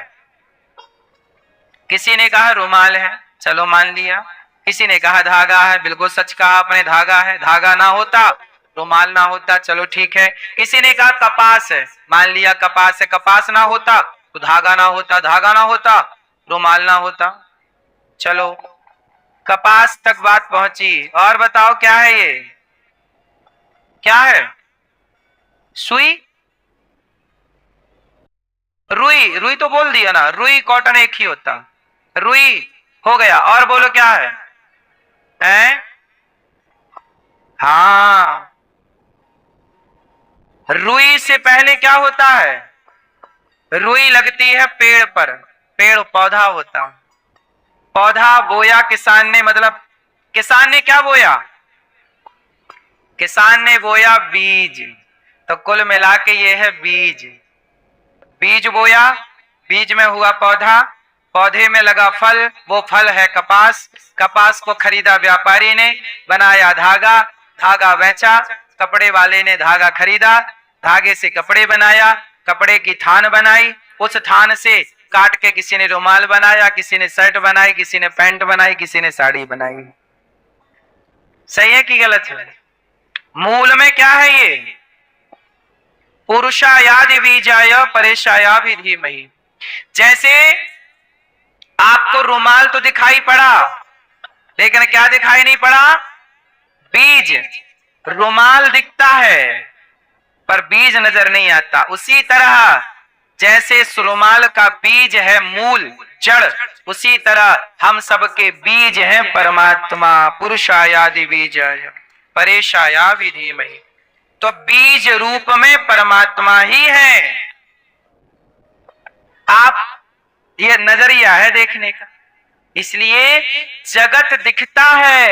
[SPEAKER 1] किसी ने कहा रुमाल है, चलो मान लिया। किसी ने कहा धागा है, बिल्कुल सच कहा आपने, धागा है। धागा ना होता रुमाल ना होता, चलो ठीक है। किसी ने कहा कपास है, मान लिया कपास है। कपास ना होता तो धागा ना होता, धागा ना होता रुमाल ना होता। चलो कपास तक बात पहुंची। और बताओ क्या है? ये क्या है? सुई? रुई, रुई तो बोल दिया ना, रुई कॉटन एक ही होता, रुई हो गया। और बोलो क्या है? हैं? हाँ, रुई से पहले क्या होता है? रुई लगती है पेड़ पर, पेड़ पौधा होता, पौधा बोया किसान ने, मतलब किसान ने क्या बोया? किसान ने बोया बीज। तो कुल मिला के ये है बीज। बीज बोया, बीज में हुआ पौधा, पौधे में लगा फल, वो फल है कपास, कपास को खरीदा व्यापारी ने, बनाया धागा, धागा बेचा, कपड़े वाले ने धागा खरीदा, धागे से कपड़े बनाया, कपड़े की थान बनाई, उस थान से काट के किसी ने रुमाल बनाया, किसी ने शर्ट बनाई, किसी ने पैंट बनाई, किसी ने साड़ी बनाई। सही है कि गलत है? मूल में क्या है ये? पुरुषायादि बीजाय परेशाया भी धीमहि। जैसे आपको रुमाल तो दिखाई पड़ा, लेकिन क्या दिखाई नहीं पड़ा? बीज। रुमाल दिखता है पर बीज नजर नहीं आता। उसी तरह जैसे रुमाल का बीज है मूल जड़, उसी तरह हम सबके बीज हैं परमात्मा। पुरुषायादि बीजाय परेशाया भी धीमहि। तो बीज रूप में परमात्मा ही है। आप, ये नजरिया है देखने का। इसलिए जगत दिखता है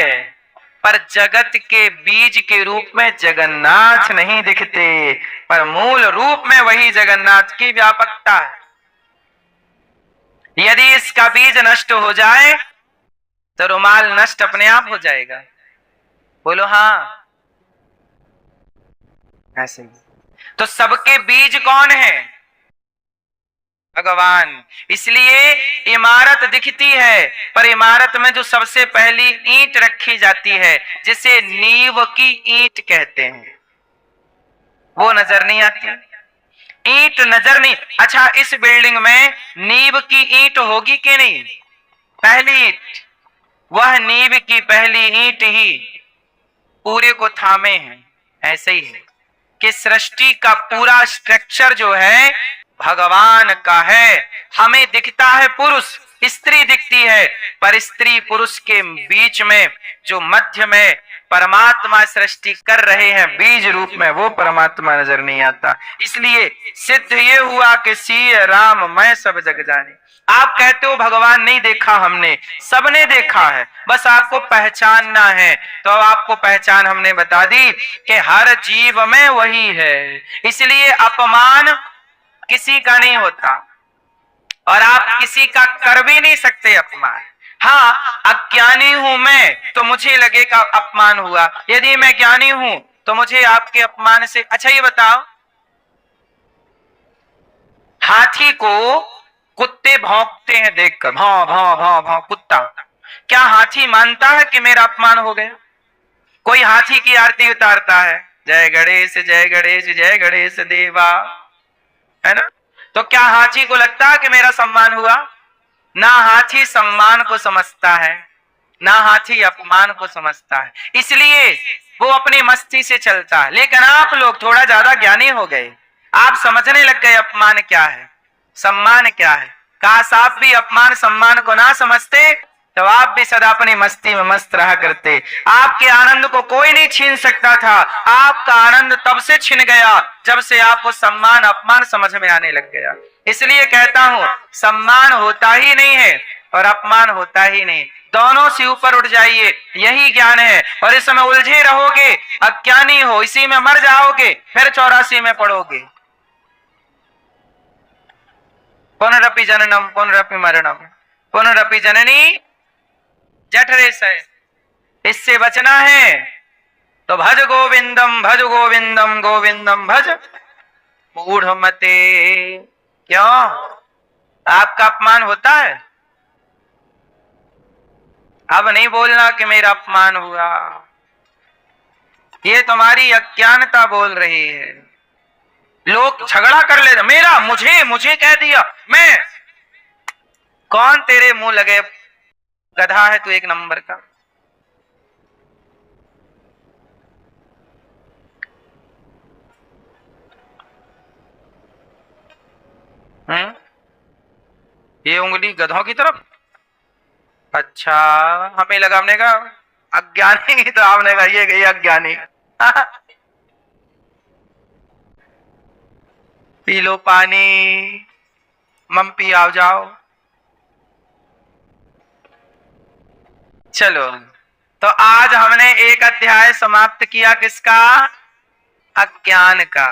[SPEAKER 1] पर जगत के बीज के रूप में जगन्नाथ नहीं दिखते, पर मूल रूप में वही जगन्नाथ की व्यापकता है। यदि इसका बीज नष्ट हो जाए तो रुमाल नष्ट अपने आप हो जाएगा। बोलो हाँ, ऐसे ही। तो सबके बीज कौन है? भगवान। इसलिए इमारत दिखती है पर इमारत में जो सबसे पहली ईंट रखी जाती है, जिसे नींव की ईंट कहते हैं, वो नजर नहीं आती। ईंट नजर नहीं। अच्छा, इस बिल्डिंग में नींव की ईंट होगी कि नहीं? पहली ईंट, वह नींव की पहली ईंट ही पूरे को थामे है। ऐसे ही है कि सृष्टि का पूरा स्ट्रक्चर जो है भगवान का है। हमें दिखता है पुरुष, स्त्री दिखती है, पर स्त्री पुरुष के बीच में जो मध्य में परमात्मा सृष्टि कर रहे हैं बीज रूप में, वो परमात्मा नजर नहीं आता। इसलिए सिद्ध ये हुआ कि सीय राम मैं सब जग जाने। आप कहते हो भगवान नहीं देखा हमने, सबने देखा है, बस आपको पहचानना है। तो आपको पहचान हमने बता दी कि हर जीव में वही है। इसलिए अपमान किसी का नहीं होता और आप किसी का कर भी नहीं सकते अपमान। हाँ, अज्ञानी हूं मैं तो मुझे लगेगा अपमान हुआ, यदि मैं ज्ञानी हूं तो मुझे आपके अपमान से। अच्छा ये बताओ, हाथी को कुत्ते भौंकते हैं देखकर, भौं भौं भौं भौं कुत्ता, क्या हाथी मानता है कि मेरा अपमान हो गया? कोई हाथी की आरती उतारता है, जय गणेश जय गणेश जय गणेश देवा, है ना? तो क्या हाथी को लगता है कि मेरा सम्मान हुआ? ना हाथी सम्मान को समझता है, ना हाथी अपमान को समझता है। इसलिए वो अपनी मस्ती से चलता है। लेकिन आप लोग थोड़ा ज्यादा ज्ञानी हो गए, आप समझने लग गए अपमान क्या है, सम्मान क्या है। काश आप भी अपमान सम्मान को ना समझते तो आप भी सदा अपनी मस्ती में मस्त रहा करते। आपके आनंद को कोई नहीं छीन सकता था। आपका आनंद तब से छिन गया जब से आपको सम्मान अपमान समझ में आने लग गया। इसलिए कहता हूं, सम्मान होता ही नहीं है और अपमान होता ही नहीं, दोनों से ऊपर उठ जाइए, यही ज्ञान है। और इसमें उलझे रहोगे, अज्ञानी हो, इसी में मर जाओगे, फिर 84 में पड़ोगे। पुनरपि जननम पुनरपि मरणम पुनरपि जननी जठरे से। इससे बचना है तो भज गोविंदम गोविंदम भज मूढ़ मते। क्यों? आपका अपमान होता है? अब नहीं बोलना कि मेरा अपमान हुआ, ये तुम्हारी अज्ञानता बोल रही है। लोग झगड़ा कर लेते, मेरा मुझे मुझे कह दिया, मैं कौन तेरे मुंह लगे, गधा है तू एक नंबर का। ये उंगली गधों की तरफ। अच्छा, हमें लगा, हमने कहा अज्ञानी की, तो आपने कहा ये गई अज्ञानी। पी लो पानी, मम्पी आओ जाओ। चलो, तो आज हमने एक अध्याय समाप्त किया, किसका? अज्ञान का।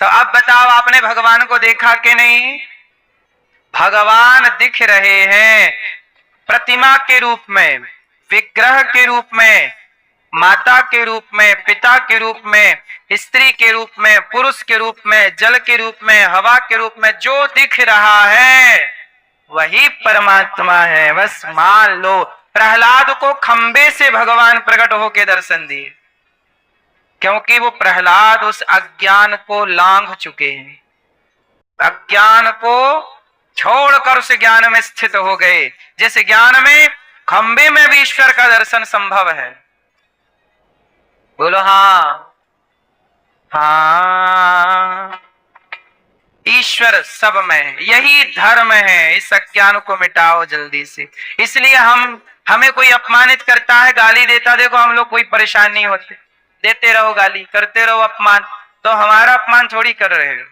[SPEAKER 1] तो अब बताओ, आपने भगवान को देखा कि नहीं? भगवान दिख रहे हैं प्रतिमा के रूप में, विग्रह के रूप में, माता के रूप में, पिता के रूप में, स्त्री के रूप में, पुरुष के रूप में, जल के रूप में, हवा के रूप में। जो दिख रहा है वही परमात्मा है। बस मान लो, प्रहलाद को खंबे से भगवान प्रकट होकर दर्शन दिए, क्योंकि वो प्रहलाद उस अज्ञान को लांघ चुके हैं, अज्ञान को छोड़कर उस ज्ञान में स्थित हो गए, जिस ज्ञान में खंबे में भी ईश्वर का दर्शन संभव है। बोलो हाँ। हाँ, ईश्वर सब में, यही धर्म है। इस अज्ञान को मिटाओ जल्दी से। इसलिए हमें कोई अपमानित करता है, गाली देता, देखो हम लोग कोई परेशान नहीं होते, देते रहो गाली, करते रहो अपमान। तो हमारा अपमान थोड़ी कर रहे हो,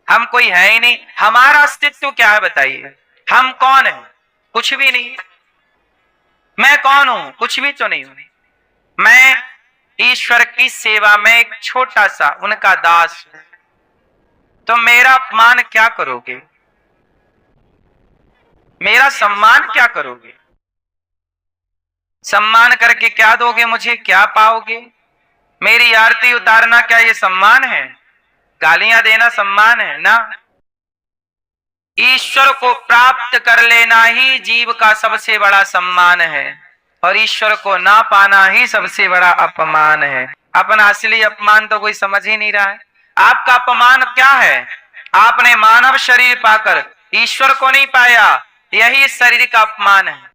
[SPEAKER 1] हम कोई है ही नहीं। हमारा अस्तित्व क्या है बताइए? हम कौन है? कुछ भी नहीं। मैं कौन हूं? कुछ भी तो नहीं हूं। मैं ईश्वर की सेवा में एक छोटा सा उनका दास हूं। तो मेरा अपमान क्या करोगे? मेरा सम्मान क्या करोगे? सम्मान करके क्या दोगे मुझे? क्या पाओगे? मेरी आरती उतारना क्या ये सम्मान है? गालियां देना सम्मान है ना? ईश्वर को प्राप्त कर लेना ही जीव का सबसे बड़ा सम्मान है, और ईश्वर को ना पाना ही सबसे बड़ा अपमान है। अपना असली अपमान तो कोई समझ ही नहीं रहा है। आपका अपमान क्या है? आपने मानव शरीर पाकर ईश्वर को नहीं पाया, यही इस शरीर का अपमान है।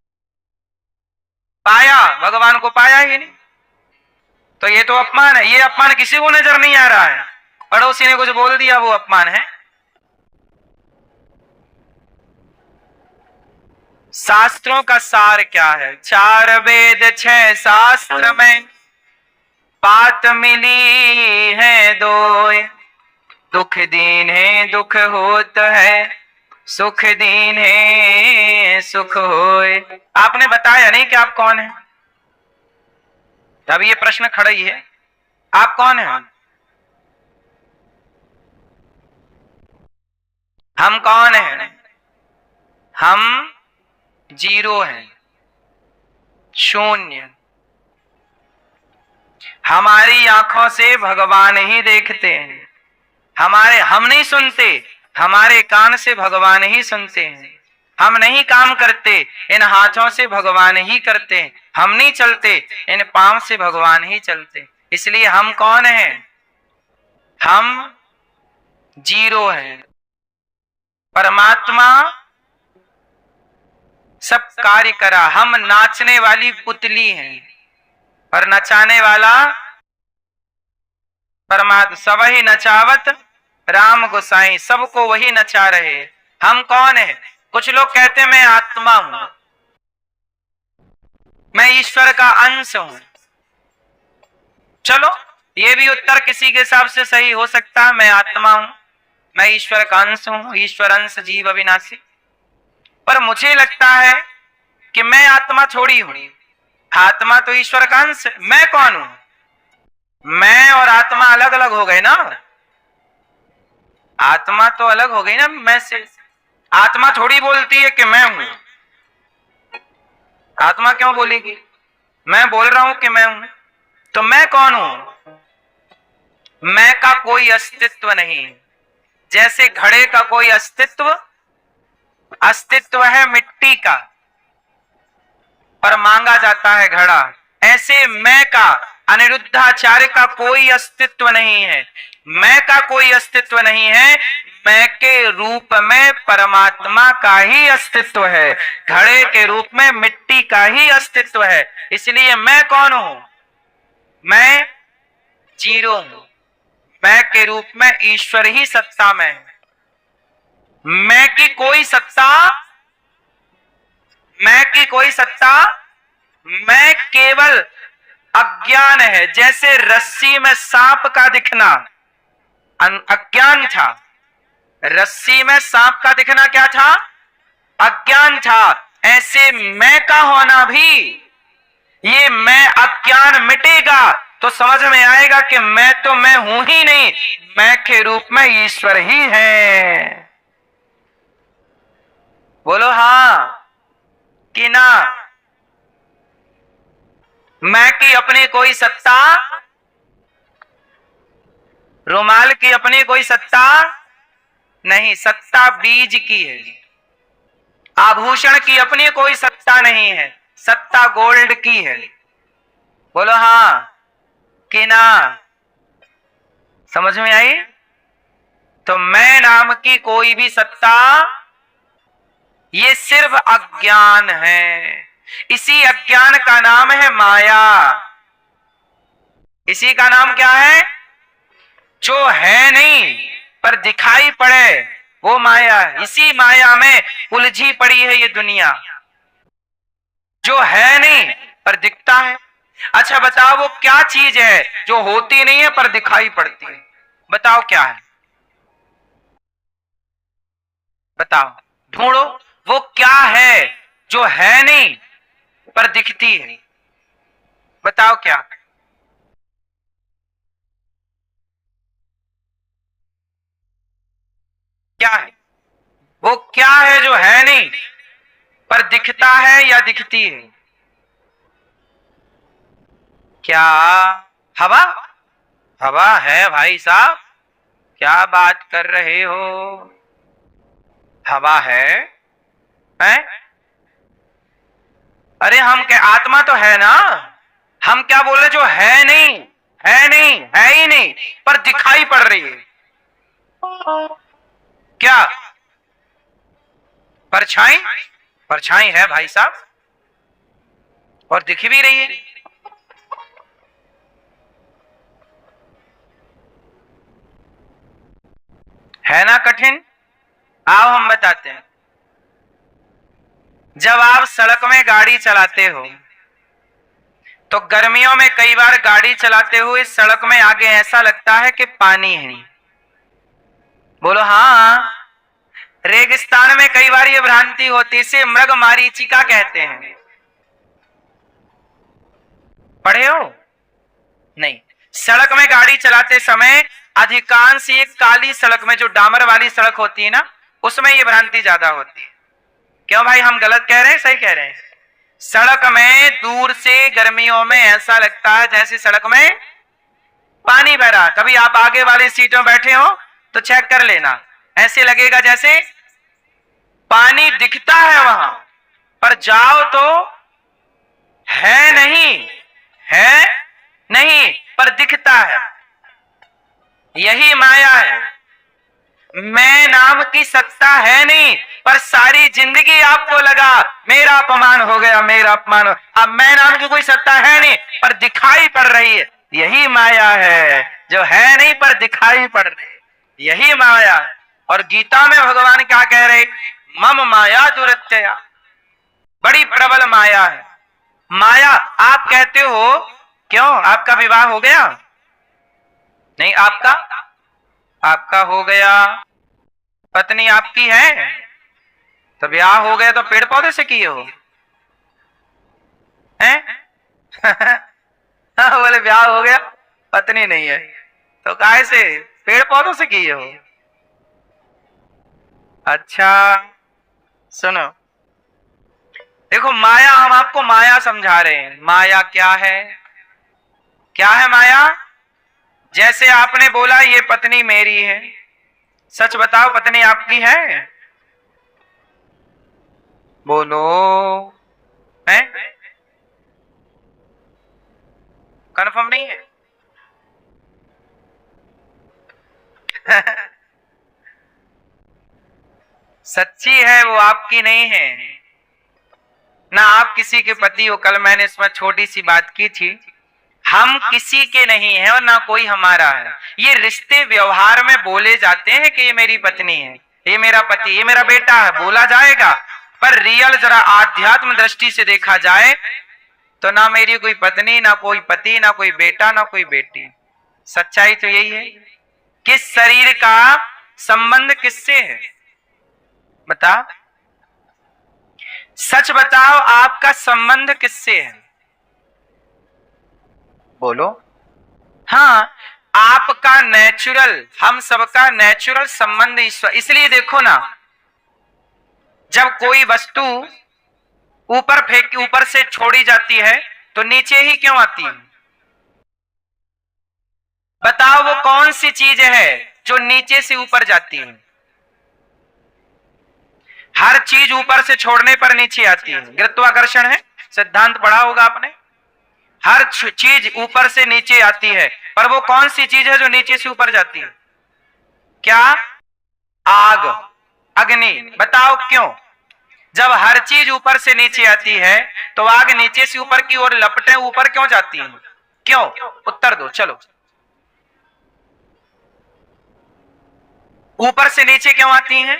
[SPEAKER 1] पाया, भगवान को पाया ही नहीं, तो ये तो अपमान है। ये अपमान किसी को नजर नहीं आ रहा है, पड़ोसी ने कुछ बोल दिया वो अपमान है। शास्त्रों का सार क्या है? 4 वेद 6 शास्त्र में बात मिली है दो, दुख दीन है दुख होत है, सुख दीन है सुख होए। आपने बताया नहीं कि आप कौन हैं। अब ये प्रश्न खड़ा ही है, आप कौन हैं? हम कौन हैं? हम जीरो हैं, शून्य। हमारी आंखों से भगवान ही देखते हैं, हम नहीं सुनते, हमारे कान से भगवान ही सुनते हैं। हम नहीं काम करते, इन हाथों से भगवान ही करते हैं। हम नहीं चलते, इन पांव से भगवान ही चलते। इसलिए हम कौन हैं? हम जीरो हैं। परमात्मा सब कार्य करा। हम नाचने वाली पुतली हैं, और नचाने वाला परमात्मा। सब ही नचावत राम गोसाई, सबको वही नचा रहे। हम कौन है? कुछ लोग कहते हैं मैं आत्मा हूं, मैं ईश्वर का अंश हूं। चलो, ये भी उत्तर किसी के हिसाब से सही हो सकता है। मैं आत्मा हूं, मैं ईश्वर का अंश हूं, ईश्वर अंश जीव अविनाशी। पर मुझे लगता है कि मैं आत्मा थोड़ी हूं। आत्मा तो ईश्वर का अंश है। मैं कौन हूं? मैं और आत्मा अलग अलग हो गए ना। आत्मा तो अलग हो गई ना मैं से। आत्मा थोड़ी बोलती है कि मैं हूं। आत्मा क्यों बोलेगी? मैं बोल रहा हूं कि मैं हूं। तो मैं कौन हूं? मैं का कोई अस्तित्व नहीं। जैसे घड़े का कोई अस्तित्व है मिट्टी का, पर मांगा जाता है घड़ा, ऐसे मैं का, अनिरुद्धाचार्य का कोई अस्तित्व नहीं है। मैं का कोई अस्तित्व नहीं है। मैं के रूप में परमात्मा का ही अस्तित्व है, घड़े के रूप में मिट्टी का ही अस्तित्व है। इसलिए मैं कौन हूं? मैं जीरो हूं। मैं के रूप में ईश्वर ही सत्ता में है। मैं की कोई सत्ता, मैं की कोई सत्ता, मैं केवल अज्ञान है। जैसे रस्सी में सांप का दिखना अज्ञान था, रस्सी में सांप का दिखना क्या था? अज्ञान था। ऐसे मैं का होना भी, ये मैं अज्ञान मिटेगा तो समझ में आएगा कि मैं तो मैं हूं ही नहीं, मैं के रूप में ईश्वर ही है। बोलो हां कि ना? मैं की अपनी कोई सत्ता, रुमाल की अपनी कोई सत्ता नहीं, सत्ता बीज की है। आभूषण की अपनी कोई सत्ता नहीं है, सत्ता गोल्ड की है। बोलो हां कि ना? समझ में आई? तो मैं नाम की कोई भी सत्ता, ये सिर्फ अज्ञान है। इसी अज्ञान का नाम है माया। इसी का नाम क्या है? जो है नहीं पर दिखाई पड़े वो माया है। इसी माया में उलझी पड़ी है ये दुनिया, जो है नहीं पर दिखता है। अच्छा बताओ वो क्या चीज है जो होती नहीं है पर दिखाई पड़ती है? बताओ क्या है? बताओ, ढूंढो वो क्या है जो है नहीं पर दिखती है। बताओ क्या? क्या है वो? क्या है जो है नहीं पर दिखता है या दिखती है? क्या? हवा? हवा है भाई साहब, क्या बात कर रहे हो? हवा है? अरे हम क्या, आत्मा तो है ना। हम क्या बोल रहे? जो है नहीं, है नहीं, है ही नहीं पर दिखाई पड़ रही है। क्या? परछाई? परछाई है भाई साहब और दिख भी रही है ना? कठिन? आओ हम बताते हैं। जब आप सड़क में गाड़ी चलाते हो तो गर्मियों में कई बार गाड़ी चलाते हुए सड़क में आगे ऐसा लगता है कि पानी है। बोलो हाँ। रेगिस्तान में कई बार ये भ्रांति होती है, इसे मृग मारीचिका कहते हैं। पढ़े हो? नहीं। सड़क में गाड़ी चलाते समय अधिकांश ये काली सड़क में, जो डामर वाली सड़क होती है ना, उसमें ये भ्रांति ज्यादा होती है। क्यों भाई, हम गलत कह रहे हैं सही कह रहे हैं? सड़क में दूर से गर्मियों में ऐसा लगता है जैसे सड़क में पानी बह रहा। कभी आप आगे वाली सीटों में बैठे हो तो चेक कर लेना, ऐसे लगेगा जैसे पानी दिखता है वहां पर जाओ तो है नहीं, है नहीं पर दिखता है। यही माया है। मैं नाम की सत्ता है नहीं पर सारी जिंदगी आपको लगा मेरा अपमान हो गया, मेरा अपमान हो। अब मैं नाम की कोई सत्ता है नहीं पर दिखाई पड़ रही है। यही माया है, जो है नहीं पर दिखाई पड़ रही है, यही माया है। और गीता में भगवान क्या कह रहे? मम माया दुरत्यया, बड़ी प्रबल माया है। माया आप कहते हो, क्यों आपका विवाह हो गया? नहीं, आपका? आपका हो गया, पत्नी आपकी है, तो ब्याह हो गया तो पेड़ पौधे से किए हो हैं? बोले ब्याह हो गया पत्नी नहीं है तो काहे से? पेड़ पौधों से किए हो। अच्छा सुनो, देखो माया, हम आपको माया समझा रहे हैं। माया क्या है? क्या है माया? जैसे आपने बोला ये पत्नी मेरी है, सच बताओ पत्नी आपकी है? बोलो, है? कंफर्म नहीं है? सच्ची है, वो आपकी नहीं है ना। आप किसी के पति हो। कल मैंने इसमें छोटी सी बात की थी। हम किसी के नहीं है और ना कोई हमारा है। ये रिश्ते व्यवहार में बोले जाते हैं कि ये मेरी पत्नी है, ये मेरा पति, ये मेरा बेटा है, बोला जाएगा। पर रियल जरा आध्यात्म दृष्टि से देखा जाए तो ना मेरी कोई पत्नी, ना कोई पति, ना कोई बेटा, ना कोई बेटी। सच्चाई तो यही है। किस शरीर का संबंध किससे है? बता, सच बताओ, आपका संबंध किससे है? बोलो। हाँ, आपका नेचुरल, हम सबका नेचुरल संबंध ईश्वर। इसलिए देखो ना, जब कोई वस्तु ऊपर से छोड़ी जाती है तो नीचे ही क्यों आती है? बताओ, वो कौन सी चीज है जो नीचे से ऊपर जाती है? हर चीज ऊपर से छोड़ने पर नीचे आती है। गुरुत्वाकर्षण है, सिद्धांत पढ़ा होगा आपने। हर चीज ऊपर से नीचे आती है, पर वो कौन सी चीज है जो नीचे से ऊपर जाती है? क्या? आग, अग्नि। बताओ क्यों? जब हर चीज ऊपर से नीचे आती है तो आग नीचे से ऊपर की ओर लपटे ऊपर क्यों जाती है? क्यों? उत्तर दो, चलो। ऊपर से नीचे क्यों आती हैं?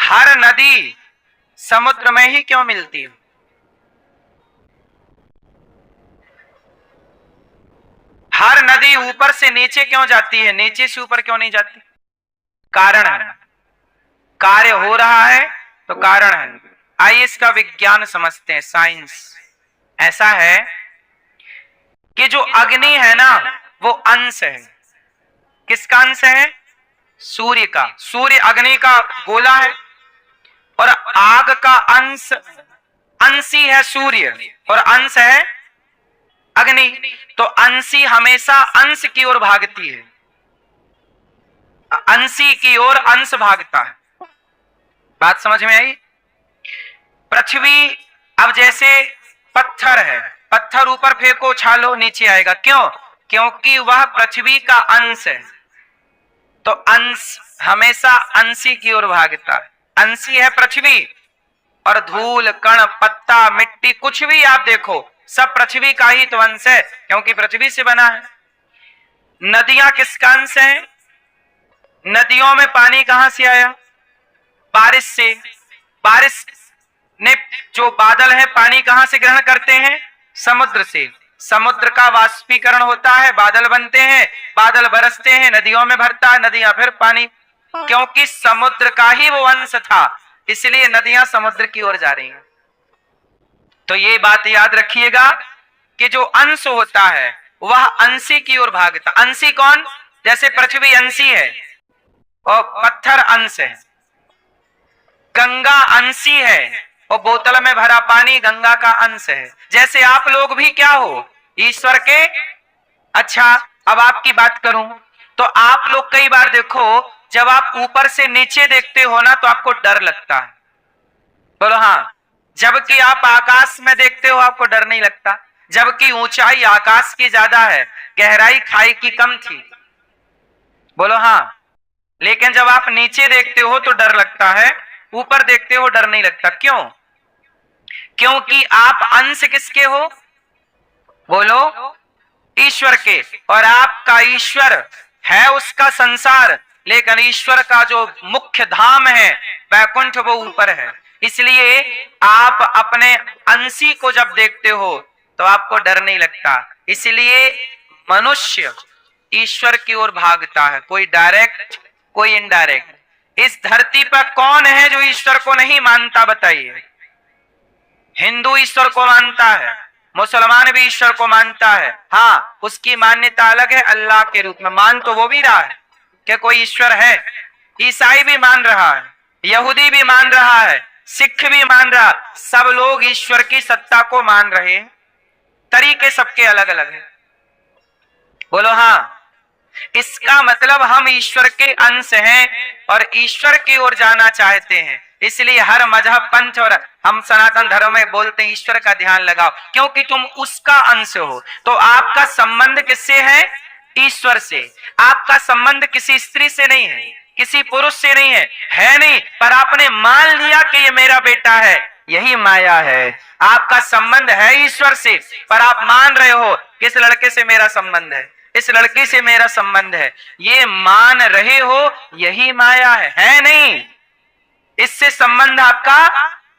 [SPEAKER 1] हर नदी समुद्र में ही क्यों मिलती है? हर नदी ऊपर से नीचे क्यों जाती है, नीचे से ऊपर क्यों नहीं जाती? कारण है। कार्य हो रहा है तो कारण है। आइए इसका विज्ञान समझते हैं, साइंस। ऐसा है कि जो अग्नि है ना, वो अंश है। किसका अंश है? सूर्य का। सूर्य अग्नि का गोला है और आग का अंश, अंशी है सूर्य और अंश है अग्नि। तो अंशी हमेशा अंश की ओर भागती है, अंशी की ओर अंश भागता है। बात समझ में आई? पृथ्वी, अब जैसे पत्थर है, पत्थर ऊपर फेंको, उछालो, नीचे आएगा। क्यों? क्योंकि वह पृथ्वी का अंश है। तो अंश हमेशा अंशी की ओर भागता है। अंशी है पृथ्वी, और धूल, कण, पत्ता, मिट्टी, कुछ भी आप देखो, सब पृथ्वी का ही तो अंश है, क्योंकि पृथ्वी से बना है। नदियां किसका अंश है? नदियों में पानी कहां से आया? बारिश से। बारिश ने, जो बादल है, पानी कहां से ग्रहण करते हैं? समुद्र से। समुद्र का वाष्पीकरण होता है, बादल बनते हैं, बादल बरसते हैं, नदियों में भरता है, नदियां फिर पानी। क्योंकि समुद्र का ही वो अंश था, इसलिए नदियां समुद्र की ओर जा रही हैं। तो ये बात याद रखिएगा कि जो अंश होता है वह अंशी की ओर भागता। अंशी कौन? जैसे पृथ्वी अंशी है और पत्थर अंश है, गंगा अंशी है और बोतल में भरा पानी गंगा का अंश है। जैसे आप लोग भी क्या हो? ईश्वर के। अच्छा, अब आपकी बात करूं तो आप लोग कई बार देखो, जब आप ऊपर से नीचे देखते हो ना तो आपको डर लगता है। बोलो हाँ। जबकि आप आकाश में देखते हो आपको डर नहीं लगता, जबकि ऊंचाई आकाश की ज्यादा है, गहराई खाई की कम थी। बोलो हाँ। लेकिन जब आप नीचे देखते हो तो डर लगता है, ऊपर देखते हो डर नहीं लगता। क्यों? क्योंकि आप अंश किसके हो? बोलो, ईश्वर के। और आपका ईश्वर है उसका संसार, लेकिन ईश्वर का जो मुख्य धाम है वैकुंठ, वो ऊपर है। इसलिए आप अपने अंशी को जब देखते हो तो आपको डर नहीं लगता। इसलिए मनुष्य ईश्वर की ओर भागता है, कोई डायरेक्ट, कोई इनडायरेक्ट। इस धरती पर कौन है जो ईश्वर को नहीं मानता? बताइए। हिंदू ईश्वर को मानता है, मुसलमान भी ईश्वर को मानता है। हाँ, उसकी मान्यता अलग है, अल्लाह के रूप में। मान तो वो भी रहा है कि कोई ईश्वर है। ईसाई भी मान रहा है, यहूदी भी मान रहा है, सिख भी मान रहा। सब लोग ईश्वर की सत्ता को मान रहे हैं, तरीके सबके अलग अलग हैं। बोलो हाँ। इसका मतलब हम ईश्वर के अंश हैं और ईश्वर की ओर जाना चाहते हैं। इसलिए हर मजहब, पंथ और हम सनातन धर्म में बोलते हैं ईश्वर का ध्यान लगाओ, क्योंकि तुम उसका अंश हो। तो आपका संबंध किससे है? ईश्वर से। आपका संबंध किसी स्त्री से नहीं है, किसी पुरुष से नहीं है नहीं, पर आपने मान लिया कि ये मेरा बेटा है, यही माया है। आपका संबंध है ईश्वर से, पर आप मान रहे हो किस लड़के से मेरा संबंध है। इस लड़की से मेरा संबंध है, ये मान रहे हो यही माया है नहीं, इससे संबंध आपका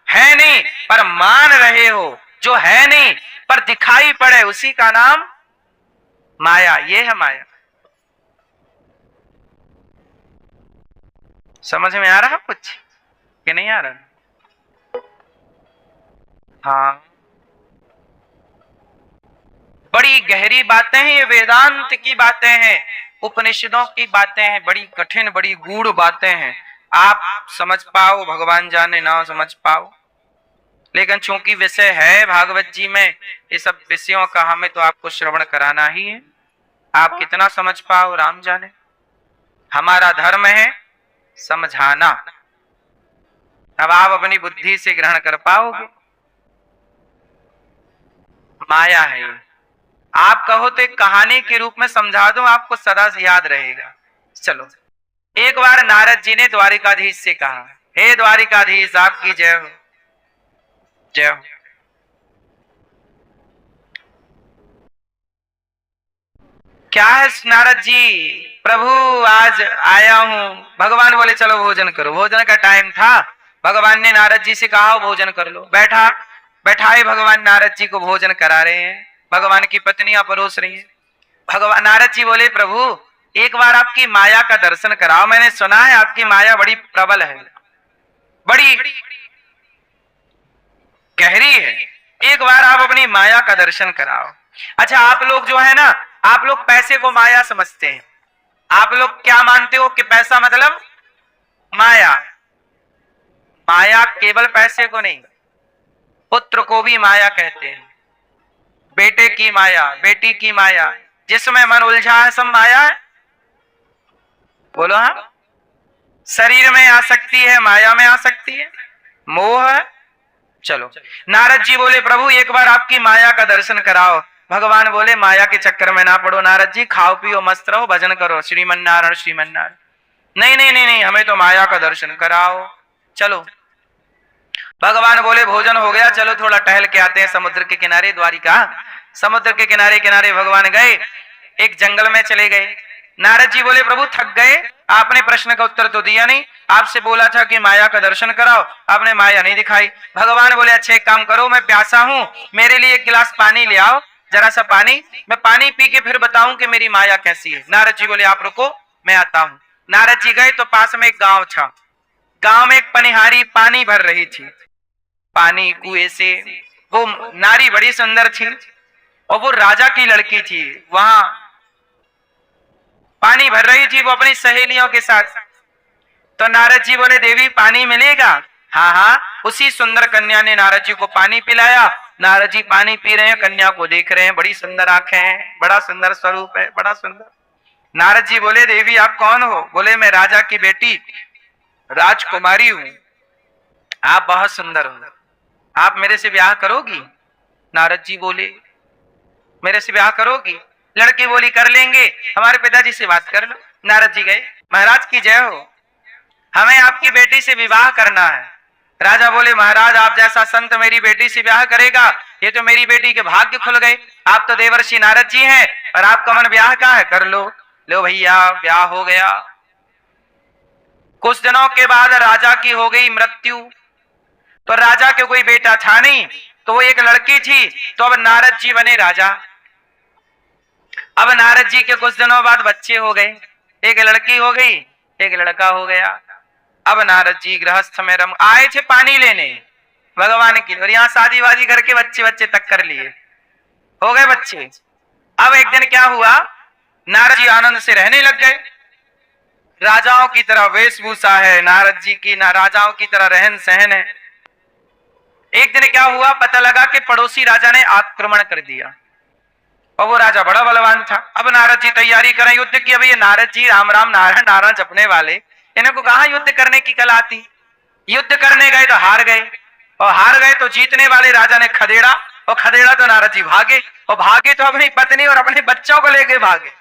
[SPEAKER 1] है नहीं, पर मान रहे हो जो है नहीं पर दिखाई पड़े उसी का नाम माया। ये है माया। समझ में आ रहा कुछ कि नहीं आ रहा? हाँ, बड़ी गहरी बातें हैं, ये वेदांत की बातें हैं, उपनिषदों की बातें हैं, बड़ी कठिन बड़ी गूढ़ बातें हैं। आप समझ पाओ, भगवान जाने ना समझ पाओ, लेकिन चूंकि विषय है भागवत जी में, ये सब विषयों का हमें तो आपको श्रवण कराना ही है। आप कितना समझ पाओ राम जाने। हमारा धर्म है समझाना। अब आप अपनी बुद्धि से ग्रहण कर पाओगे। माया है ये। आप कहो तो एक कहानी के रूप में समझा दूं, आपको सदा से याद रहेगा। चलो, एक बार नारद जी ने द्वारिकाधीश से कहा, हे द्वारिकाधीश आपकी जय हो, जय हो। क्या है नारद जी? प्रभु आज आया हूं। भगवान बोले चलो भोजन करो। भोजन का टाइम था, भगवान ने नारद जी से कहा भोजन कर लो। बैठाए भगवान नारद जी को भोजन करा रहे हैं, भगवान की पत्नियां परोस रही हैं। भगवान नारद जी बोले प्रभु एक बार आपकी माया का दर्शन कराओ, मैंने सुना है आपकी माया बड़ी प्रबल है, बड़ी गहरी है, एक बार आप अपनी माया का दर्शन कराओ। अच्छा, आप लोग जो है ना, आप लोग पैसे को माया समझते हैं। आप लोग क्या मानते हो कि पैसा मतलब माया? माया केवल पैसे को नहीं, पुत्र को भी माया कहते हैं, बेटे की माया, बेटी की माया, जिसमें मन उलझा है सब माया है। बोलो हाँ। शरीर में आ सकती है, माया में आ सकती है, मोह है। चलो, नारद जी बोले प्रभु एक बार आपकी माया का दर्शन कराओ। भगवान बोले माया के चक्कर में ना पड़ो नारद जी, खाओ पियो मस्त रहो, भजन करो, श्रीमन नारायण श्रीमन नारायण। नहीं नहीं नहीं नहीं, हमें तो माया का दर्शन कराओ। चलो, भगवान बोले भोजन हो गया, चलो थोड़ा टहल के आते हैं समुद्र के किनारे। द्वारिका समुद्र के किनारे किनारे भगवान गए, एक जंगल में चले गए। नारद जी बोले प्रभु थक गए, आपने प्रश्न का उत्तर तो दिया नहीं, आपसे बोला था कि माया का दर्शन कराओ, आपने माया नहीं दिखाई। भगवान बोले अच्छा एक काम करो, मैं प्यासा हूं, मेरे लिए एक गिलास पानी ले आओ, जरा सा पानी, मैं पानी पी के फिर बताऊं कि मेरी माया कैसी है। नारद जी बोले आप रुको, मैं आता हूं। नारद जी गए तो पास में एक गांव था। गांव में एक पनिहारी पानी भर रही थी, पानी कुएं से। वो नारी बड़ी सुंदर थी और वो राजा की लड़की थी, वहां पानी भर रही थी वो अपनी सहेलियों के साथ। तो नारद जी बोले देवी पानी मिलेगा? हाँ हाँ। उसी सुंदर कन्या ने नारद जी को पानी पिलाया। नारद जी पानी पी रहे हैं, कन्या को देख रहे हैं, बड़ी सुंदर आंखें हैं, बड़ा सुंदर स्वरूप है, बड़ा सुंदर। नारद जी बोले देवी आप कौन हो? बोले मैं राजा की बेटी राजकुमारी हूं, आप बहुत सुंदर हो, आप मेरे से ब्याह करोगी? नारद जी बोले मेरे से ब्याह करोगी? लड़की बोली कर लेंगे, हमारे पिताजी से बात कर लो। नारद जी गए, महाराज की जय हो, हमें आपकी बेटी से विवाह करना है। राजा बोले महाराज आप जैसा संत मेरी बेटी से ब्याह करेगा, ये तो मेरी बेटी के भाग्य खुल गए। आप तो देवर्षि नारद जी हैं और आपका मन ब्याह का है, कर लो। लो भैया ब्याह हो गया। कुछ दिनों के बाद राजा की हो गई मृत्यु। तो राजा के कोई बेटा था नहीं, तो वो एक लड़की थी, तो अब नारद जी बने राजा। अब नारद जी के कुछ दिनों बाद बच्चे हो गए, एक लड़की हो गई, एक लड़का हो गया। अब नारद जी गृहस्थ में रम आए थे पानी लेने भगवान की, और यहाँ शादी वादी करके बच्चे बच्चे तक कर लिए, हो गए बच्चे। अब एक दिन क्या हुआ, नारद जी आनंद से रहने लग गए, राजाओं की तरह वेशभूषा है नारद जी की, ना राजाओं की तरह रहन सहन है। एक दिन क्या हुआ, पता लगा कि पड़ोसी राजा ने आक्रमण कर दिया और वो राजा बड़ा बलवान था। अब नारद जी तैयारी करें युद्ध की। अब ये नारद जी राम राम नारायण नारायण जपने वाले, इनको कहां युद्ध करने की कला आती। युद्ध करने गए तो हार गए, और हार गए तो जीतने वाले राजा ने खदेड़ा, और खदेड़ा तो नारद जी भागे, और भागे तो अपनी पत्नी और अपने बच्चों को लेके भागे।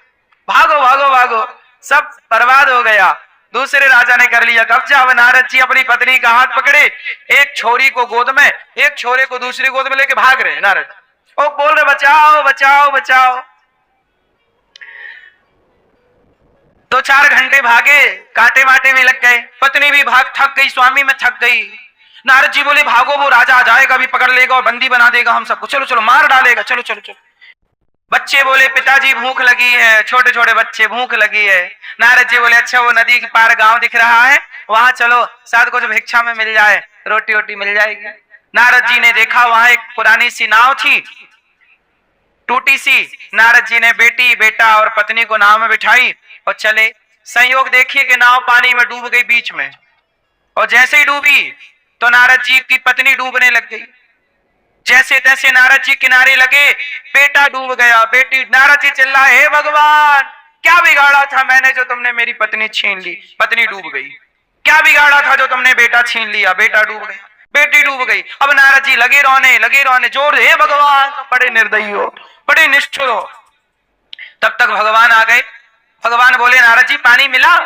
[SPEAKER 1] भागो भागो भागो, सब बर्बाद हो गया। दूसरे राजा ने कर लिया कब्जा। अब नारद जी अपनी पत्नी का हाथ पकड़े, एक छोरी को गोद में, एक छोरे को दूसरी गोद में लेके भाग रहे नारद, और बोल रहे बचाओ बचाओ बचाओ। दो चार घंटे भागे, कांटे माटे में लग गए, पत्नी भी भाग थक गई, स्वामी में थक गई। नारद जी बोले भागो, वो राजा आ जाएगा, अभी पकड़ लेगा और बंदी बना देगा हम सबको, चलो चलो मार डालेगा, चलो चलो चलो। बच्चे बोले पिताजी भूख लगी है, छोटे छोटे बच्चे भूख लगी है। नारद जी बोले अच्छा वो नदी के पार गांव दिख रहा है, वहां चलो, शायद कुछ भिक्षा में मिल जाए, रोटी रोटी मिल जाएगी। नारद जी ने देखा वहां एक पुरानी सी नाव थी, टूटी सी। नारद जी ने बेटी बेटा और पत्नी को नाव में बिठाई और चले। संयोग देखिए कि नाव पानी में डूब गई बीच में, और जैसे ही डूबी तो नारद जी की पत्नी डूबने लग गई। जैसे तैसे नारद जी किनारे लगे, बेटा डूब गया, बेटी। नारद जी चिल्लाए हे भगवान, क्या बिगाड़ा था मैंने जो तुमने मेरी पत्नी छीन ली, पत्नी डूब गई। क्या बिगाड़ा था जो तुमने बेटा छीन लिया, बेटा डूब गया, बेटी डूब गई। अब नारद जी लगे रोने जोर, हे भगवान बड़े निर्दयी हो, बड़े निष्ठुर हो। तब तक भगवान आ गए। भगवान बोले नारद जी पानी मिला?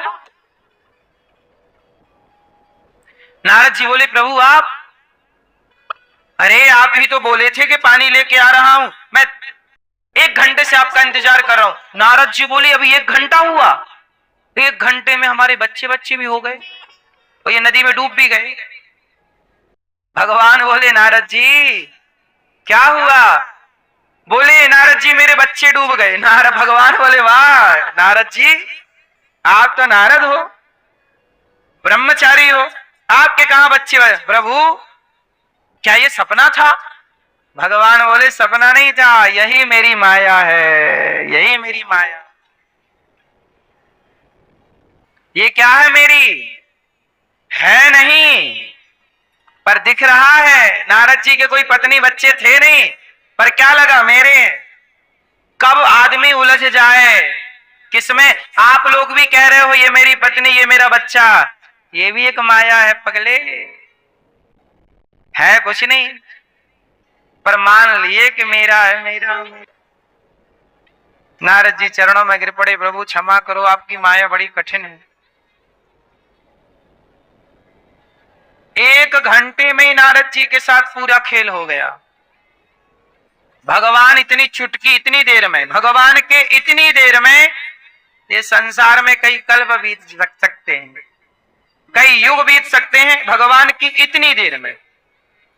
[SPEAKER 1] नारद जी बोले प्रभु आप, अरे आप ही तो बोले थे कि पानी लेके आ रहा हूं, मैं 1 घंटे से आपका इंतजार कर रहा हूं। नारद जी बोले अभी 1 घंटा हुआ? 1 घंटे में हमारे बच्चे बच्चे भी हो गए और ये नदी में डूब भी गए। भगवान बोले नारद जी क्या हुआ? बोले नारद जी मेरे बच्चे डूब गए। नारद भगवान बोले वाह नारद जी, आप तो नारद हो, ब्रह्मचारी हो, आपके कहां बच्चे हुए? प्रभु क्या ये सपना था? भगवान बोले सपना नहीं था, यही मेरी माया है, यही मेरी माया। ये क्या है? मेरी है नहीं पर दिख रहा है। नारद जी के कोई पत्नी बच्चे थे नहीं, पर क्या लगा मेरे। कब आदमी उलझ जाए किसमें, आप लोग भी कह रहे हो ये मेरी पत्नी, ये मेरा बच्चा, ये भी एक माया है पगले, है कुछ नहीं, पर मान लिए कि मेरा है, मेरा। नारद जी चरणों में गिर पड़े, प्रभु क्षमा करो, आपकी माया बड़ी कठिन है। 1 घंटे में ही नारद जी के साथ पूरा खेल हो गया। भगवान इतनी चुटकी, इतनी देर में, भगवान के इतनी देर में ये संसार में कई कल्प बीत सकते हैं, कई युग बीत सकते हैं, भगवान की इतनी देर में।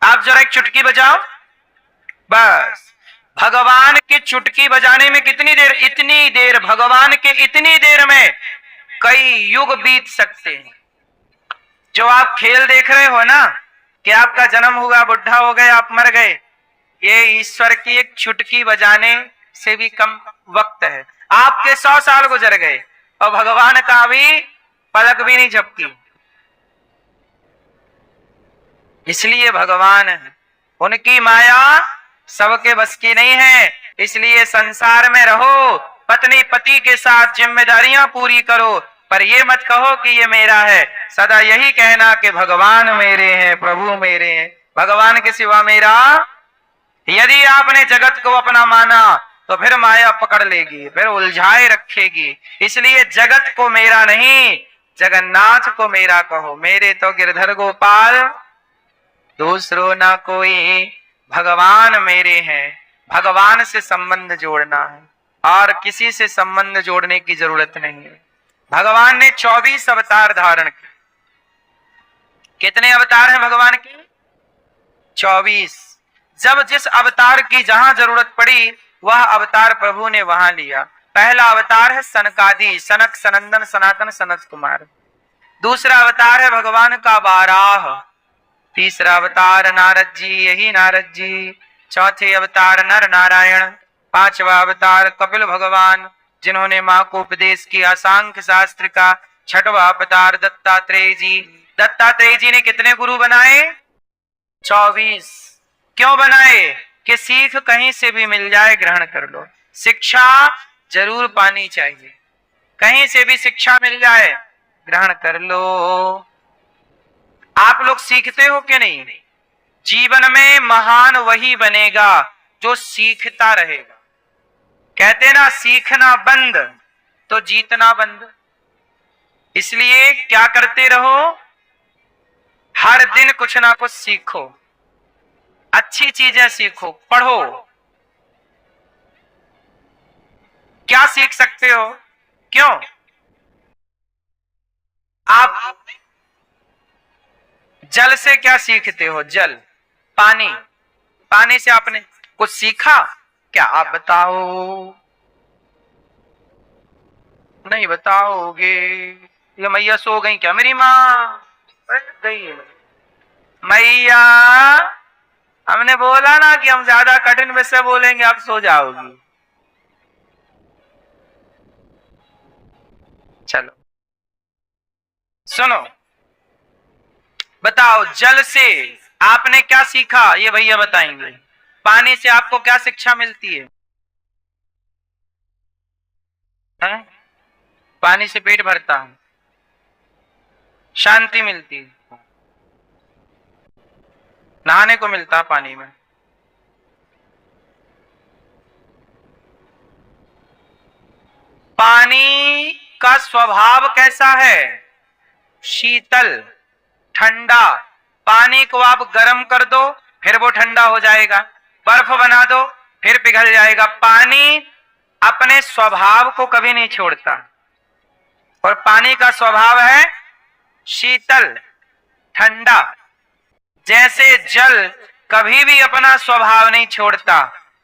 [SPEAKER 1] आप जरा एक चुटकी बजाओ, बस भगवान की चुटकी बजाने में कितनी देर? इतनी देर। भगवान के इतनी देर में कई युग बीत सकते हैं। जो आप खेल देख रहे हो ना कि आपका जन्म हुआ, बुढ़ा हो गए, आप मर गए, ये ईश्वर की एक चुटकी बजाने से भी कम वक्त है। आपके 100 साल गुजर गए और भगवान का भी पलक भी नहीं झपकी। इसलिए भगवान है, उनकी माया सबके बस की नहीं है। इसलिए संसार में रहो, पत्नी पति के साथ जिम्मेदारियां पूरी करो, पर ये मत कहो कि ये मेरा है। सदा यही कहना कि भगवान मेरे हैं, प्रभु मेरे हैं, भगवान के सिवा मेरा। यदि आपने जगत को अपना माना तो फिर माया पकड़ लेगी, फिर उलझाए रखेगी। इसलिए जगत को मेरा नहीं, जगन्नाथ को मेरा कहो। मेरे तो गिरधर गोपाल, दूसरो ना कोई, भगवान मेरे हैं। भगवान से संबंध जोड़ना है और किसी से संबंध जोड़ने की जरूरत नहीं है। भगवान ने 24 अवतार धारण किए। कितने अवतार हैं भगवान के? 24। जब जिस अवतार की जहां जरूरत पड़ी वह अवतार प्रभु ने वहां लिया। पहला अवतार है सनकादि, सनक सनंदन सनातन सनत कुमार। दूसरा अवतार है भगवान का वाराह। तीसरा अवतार नारद जी, यही नारद जी। चौथे अवतार नर नारायण। पांचवा अवतार कपिल भगवान, जिन्होंने मां को उपदेश किया सांख्य शास्त्र का। छठवा अवतार दत्तात्रेय जी। दत्तात्रेय जी ने कितने गुरु बनाए? 24। क्यों बनाए? कि सीख कहीं से भी मिल जाए ग्रहण कर लो। शिक्षा जरूर पानी चाहिए, कहीं से भी शिक्षा मिल जाए ग्रहण कर लो। आप लोग सीखते हो कि नहीं? जीवन में महान वही बनेगा जो सीखता रहेगा। कहते ना सीखना बंद तो जीतना बंद। इसलिए क्या करते रहो, हर दिन कुछ ना कुछ सीखो, अच्छी चीजें सीखो, पढ़ो। क्या सीख सकते हो? क्यों? आप जल से क्या सीखते हो? जल, पानी, पानी से आपने कुछ सीखा क्या? आप बताओ। नहीं बताओगे? ये मैया सो गई क्या? मेरी माँ गई है मैया। हमने बोला ना कि हम ज्यादा कठिन विषय बोलेंगे, आप सो जाओगी। चलो सुनो, बताओ जल से आपने क्या सीखा? ये भैया बताएंगे। पानी से आपको क्या शिक्षा मिलती है? हैं? पानी से पेट भरता है, शांति मिलती है, नहाने को मिलता है पानी में। पानी का स्वभाव कैसा है? शीतल, ठंडा। पानी को आप गर्म कर दो फिर वो ठंडा हो जाएगा, बर्फ बना दो फिर पिघल जाएगा। पानी अपने स्वभाव को कभी नहीं छोड़ता, और पानी का स्वभाव है शीतल, ठंडा। जैसे जल कभी भी अपना स्वभाव नहीं छोड़ता,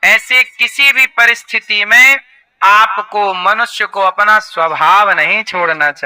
[SPEAKER 1] ऐसे किसी भी परिस्थिति में आपको, मनुष्य को अपना स्वभाव नहीं छोड़ना चाहिए।